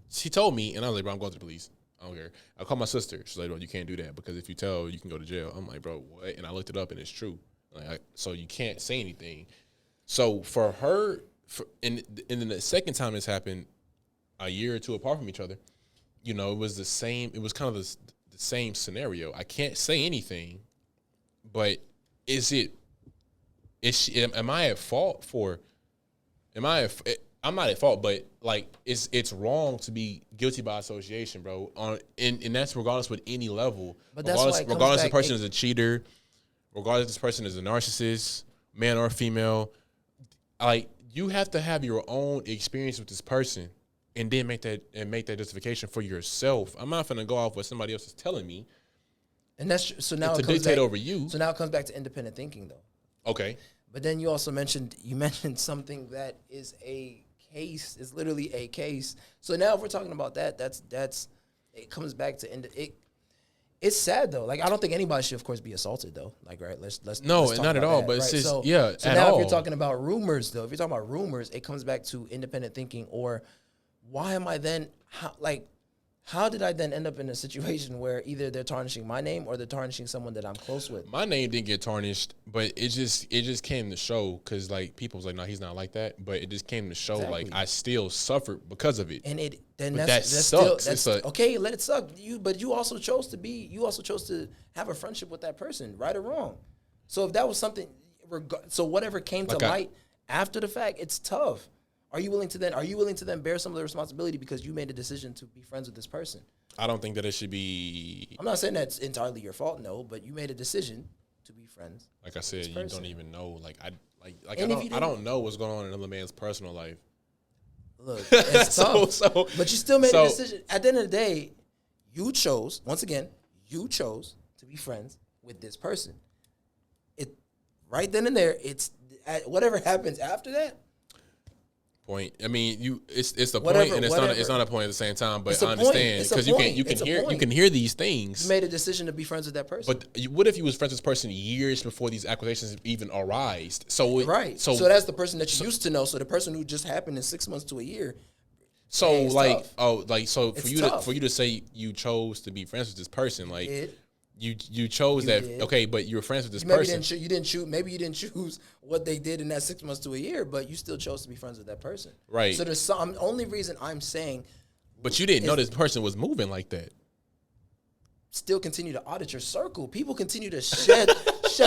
Speaker 1: she told me, and I was like, bro, I'm going to the police. I don't care. I called my sister. She's like, bro, you can't do that because if you tell, you can go to jail. I'm like, bro, what? And I looked it up and it's true. Like, so you can't say anything. So for her, and then the second time this happened, a year or 2 apart from each other, it was the same. It was kind of the same scenario. I can't say anything, but am I at fault for? I'm not at fault, but like it's wrong to be guilty by association, bro. And that's regardless with any level.
Speaker 2: But that's
Speaker 1: regardless if the person is a cheater, regardless if this person is a narcissist, man or female. Like, you have to have your own experience with this person and then make that justification for yourself. I'm not gonna go off what somebody else is telling me.
Speaker 2: And that's so now
Speaker 1: to dictate over you.
Speaker 2: So now it comes back to independent thinking, though.
Speaker 1: Okay.
Speaker 2: But then you also mentioned something that is a case. It's literally a case. So now if we're talking about that's it comes back to it. It's sad though. Like, I don't think anybody should, of course, be assaulted though. Like, right? Let's
Speaker 1: not at all.
Speaker 2: That,
Speaker 1: but it's
Speaker 2: right?
Speaker 1: just
Speaker 2: So now if you're talking about rumors though, it comes back to independent thinking. Or why am I then how did I then end up in a situation where either they're tarnishing my name or they're tarnishing someone that I'm close with?
Speaker 1: My name didn't get tarnished, but it just came to show because like people was like, no, he's not like that. But it just came to show like I still suffered because of it.
Speaker 2: And
Speaker 1: that sucks.
Speaker 2: Okay, let it suck. But you also chose to have a friendship with that person, right or wrong. So if that was something, so whatever came to light after the fact, it's tough. Are you willing to then bear some of the responsibility because you made a decision to be friends with this person?
Speaker 1: I don't think that it should be.
Speaker 2: I'm not saying that's entirely your fault, no, but you made a decision. to be friends.
Speaker 1: Like I said, you don't even know. I
Speaker 2: I
Speaker 1: don't know what's going on in another man's personal life.
Speaker 2: Look, it's tough. But you still made a decision. At the end of the day, you chose, once again, to be friends with this person. It right then and there, it's whatever happens after that.
Speaker 1: Point. I mean, it's the point, and it's not a point at the same time. But I understand because you can hear these things.
Speaker 2: You made a decision to be friends with that person.
Speaker 1: But what if you was friends with this person years before these accusations even arised? So
Speaker 2: that's the person that you used to know. So the person who just happened in 6 months to a year.
Speaker 1: So for you to say you chose to be friends with this person, you chose that. Did. Okay, but you were friends with this person.
Speaker 2: Maybe you didn't choose what they did in that 6 months to a year, but you still chose to be friends with that person.
Speaker 1: Right.
Speaker 2: So there's some only reason I'm saying.
Speaker 1: But you didn't know this person was moving like that.
Speaker 2: Still continue to audit your circle. People continue to shed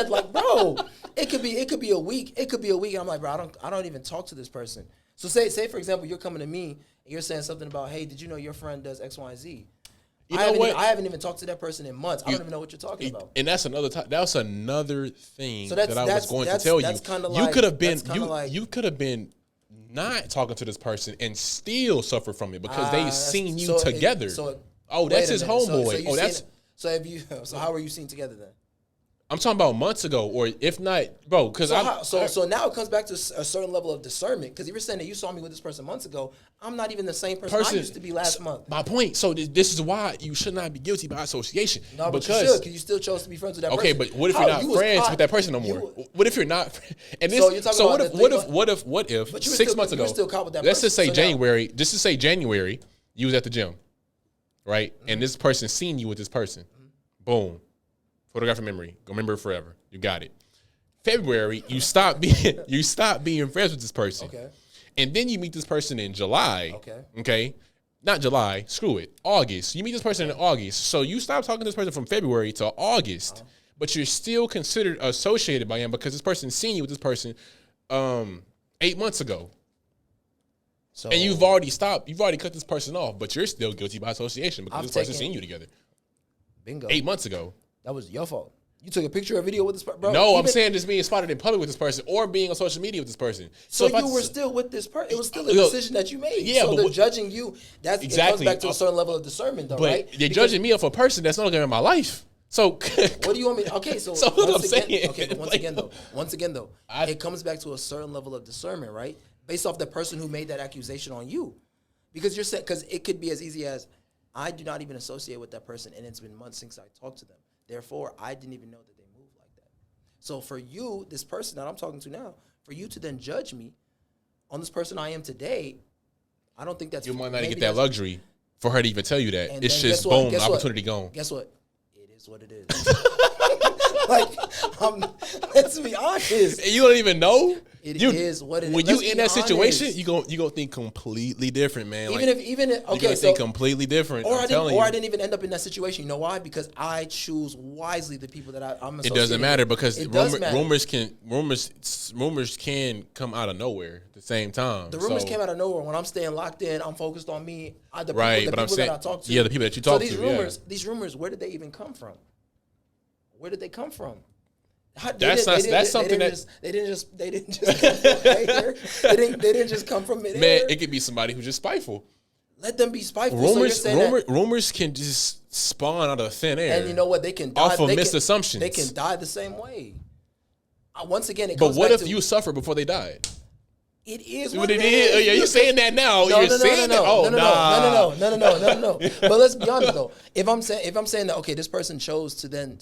Speaker 2: like, bro. It could be a week. It could be a week. And I'm like, bro, I don't even talk to this person. So say for example, you're coming to me and you're saying something about, hey, did you know your friend does X, Y, and Z? I haven't even talked to that person in months. I don't even know what you're talking about.
Speaker 1: And that's another thing that I was going to tell you. You could have been not talking to this person and still suffer from it because they've seen you together. That's his homeboy.
Speaker 2: So how were you seen together then?
Speaker 1: I'm talking about months ago, or if not, bro. Because
Speaker 2: so now it comes back to a certain level of discernment. Because if you're saying that you saw me with this person months ago, I'm not even the same person I used to be last month.
Speaker 1: My point. So this is why you should not be guilty by association.
Speaker 2: No, but you should, because you still chose to be friends with that person.
Speaker 1: Okay, but what if you're not friends with that person no more? What if you're not? And this. So what if 6 months ago?
Speaker 2: You're still caught with that
Speaker 1: let's
Speaker 2: person.
Speaker 1: Just say January. Just to say January, you was at the gym, right? Mm-hmm. And this person seen you with this person. Mm-hmm. Boom. Photographic memory. Go remember it forever. You got it. February, you stop being friends with this person.
Speaker 2: Okay.
Speaker 1: And then you meet this person in July. Okay. Not July. Screw it. August. You meet this person in August. So you stop talking to this person from February to August. But you're still considered associated by him because this person seen you with this person 8 months ago. So, and you've already cut this person off, but you're still guilty by association because this person seen you together.
Speaker 2: Bingo.
Speaker 1: 8 months ago.
Speaker 2: That was your fault. You took a picture or video with this person, bro.
Speaker 1: No, I'm saying just being spotted in public with this person or being on social media with this person.
Speaker 2: So you were still with this person. It was still a decision that you made. Yeah, so they're judging you. It comes back to a certain level of discernment, though, right?
Speaker 1: They're judging me of a person that's not going to in my life. So
Speaker 2: what do you want me? Okay, so
Speaker 1: what I'm saying.
Speaker 2: Okay, but once again though, it comes back to a certain level of discernment, right? Based off the person who made that accusation on you, because you're saying because it could be as easy as I do not even associate with that person, and it's been months since I talked to them. Therefore, I didn't even know that they move like that. So for you, this person that I'm talking to now, for you to then judge me on this person I am today, I don't think that's...
Speaker 1: You might not get that luxury for her to even tell you that. And it's just, boom, opportunity gone.
Speaker 2: Guess what? It is what it is. Let's be honest.
Speaker 1: And you don't even know?
Speaker 2: It is what it is.
Speaker 1: When you in that situation, you gonna think completely different, man.
Speaker 2: You're gonna
Speaker 1: think completely different.
Speaker 2: Or I didn't even end up in that situation. You know why? Because I choose wisely the people that I'm associated with.
Speaker 1: It doesn't matter because rumors can come out of nowhere at the same time.
Speaker 2: The rumors came out of nowhere when I'm staying locked in. I'm focused on me. The people that I talk to.
Speaker 1: Yeah, the people that you talk to.
Speaker 2: So these rumors, where did they even come from? Where did they come from?
Speaker 1: They didn't
Speaker 2: just come from midair.
Speaker 1: Man, it could be somebody who's just spiteful.
Speaker 2: Let them be spiteful.
Speaker 1: Rumors can just spawn out of thin air.
Speaker 2: And you know what? They can die
Speaker 1: off of misassumptions.
Speaker 2: They can die the same way. Once again,
Speaker 1: but what if you suffer before they died?
Speaker 2: It is what it is.
Speaker 1: Oh, yeah, you're saying that now.
Speaker 2: No. But let's be honest though. If I'm saying that, okay, this person chose to then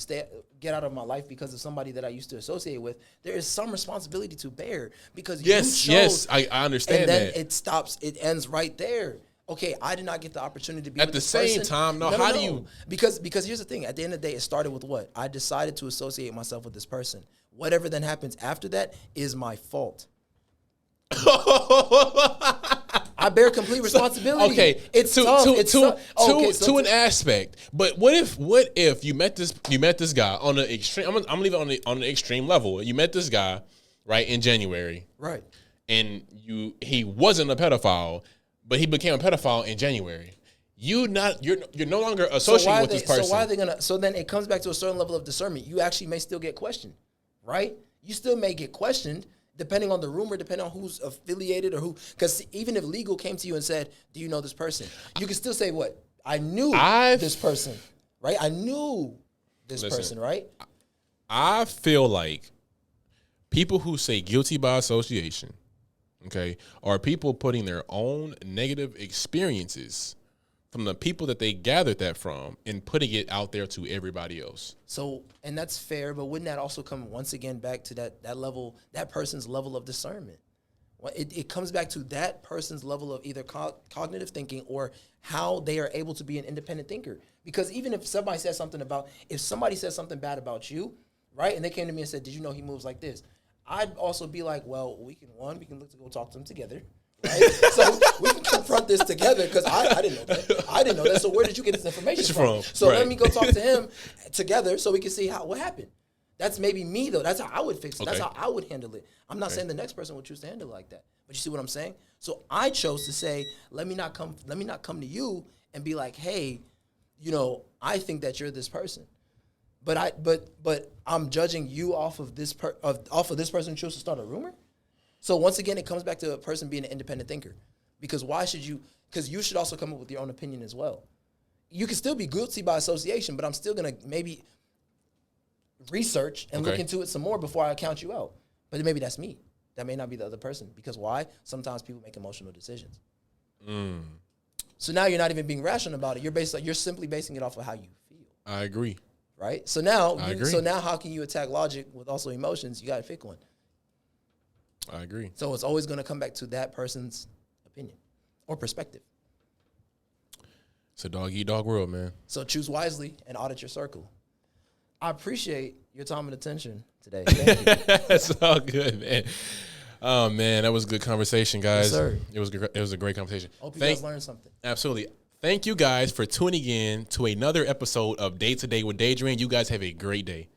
Speaker 2: get out of my life because of somebody that I used to associate with, there is some responsibility to bear because you chose.
Speaker 1: I understand that.
Speaker 2: And then it ends right there. Okay, I did not get the opportunity to be
Speaker 1: at the same time. No, how do you?
Speaker 2: Because here's the thing. At the end of the day, it started with what? I decided to associate myself with this person. Whatever then happens after that is my fault. I bear complete responsibility.
Speaker 1: Okay,
Speaker 2: it's
Speaker 1: to an aspect. But what if you met this guy on the extreme? I'm gonna leave it on the extreme level. You met this guy right in January,
Speaker 2: right?
Speaker 1: And he wasn't a pedophile, but he became a pedophile in January. you're no longer associated with this person.
Speaker 2: So why are they gonna? So then it comes back to a certain level of discernment. You actually may still get questioned, right? You still may get questioned depending on the rumor, depending on who's affiliated or who. Because even if legal came to you and said, "Do you know this person?" You can still say, "What? I knew this person, right? I knew this person, right?"
Speaker 1: I feel like people who say guilty by association, okay, are people putting their own negative experiences from the people that they gathered that from and putting it out there to everybody else.
Speaker 2: So, and that's fair, but wouldn't that also come once again back to that level, that person's level of discernment? Well, it comes back to that person's level of either cognitive thinking or how they are able to be an independent thinker. Because even if somebody says something bad about you, right, and they came to me and said, "Did you know he moves like this?" I'd also be like, well, we can look to go talk to them together, right? So we can confront this together because I didn't know that. I didn't know that. So where did you get this information from? So let me go talk to him together so we can see what happened. That's maybe me though. That's how I would fix it. Okay. That's how I would handle it. I'm not saying the next person would choose to handle it like that. But you see what I'm saying? So I chose to say, let me not come to you and be like, hey, I think that you're this person. But I'm judging you off of this person who chose to start a rumor. So once again, it comes back to a person being an independent thinker. Because why should you? Because you should also come up with your own opinion as well. You can still be guilty by association, but I'm still gonna maybe research and look into it some more before I count you out. But maybe that's me. That may not be the other person. Because why? Sometimes people make emotional decisions. So now you're not even being rational about it. You're simply basing it off of how you feel.
Speaker 1: I agree.
Speaker 2: Right? So now how can you attack logic with also emotions? You got to pick one.
Speaker 1: I agree.
Speaker 2: So it's always going to come back to that person's opinion or perspective.
Speaker 1: It's a dog-eat-dog world, man.
Speaker 2: So choose wisely and audit your circle. I appreciate your time and attention today. Thank you.
Speaker 1: That's all good, man. Oh, man, that was a good conversation, guys.
Speaker 2: Yes, sir.
Speaker 1: It was a great conversation.
Speaker 2: Hope you guys learned something.
Speaker 1: Absolutely. Thank you guys for tuning in to another episode of Day to Day with Daidrien. You guys have a great day.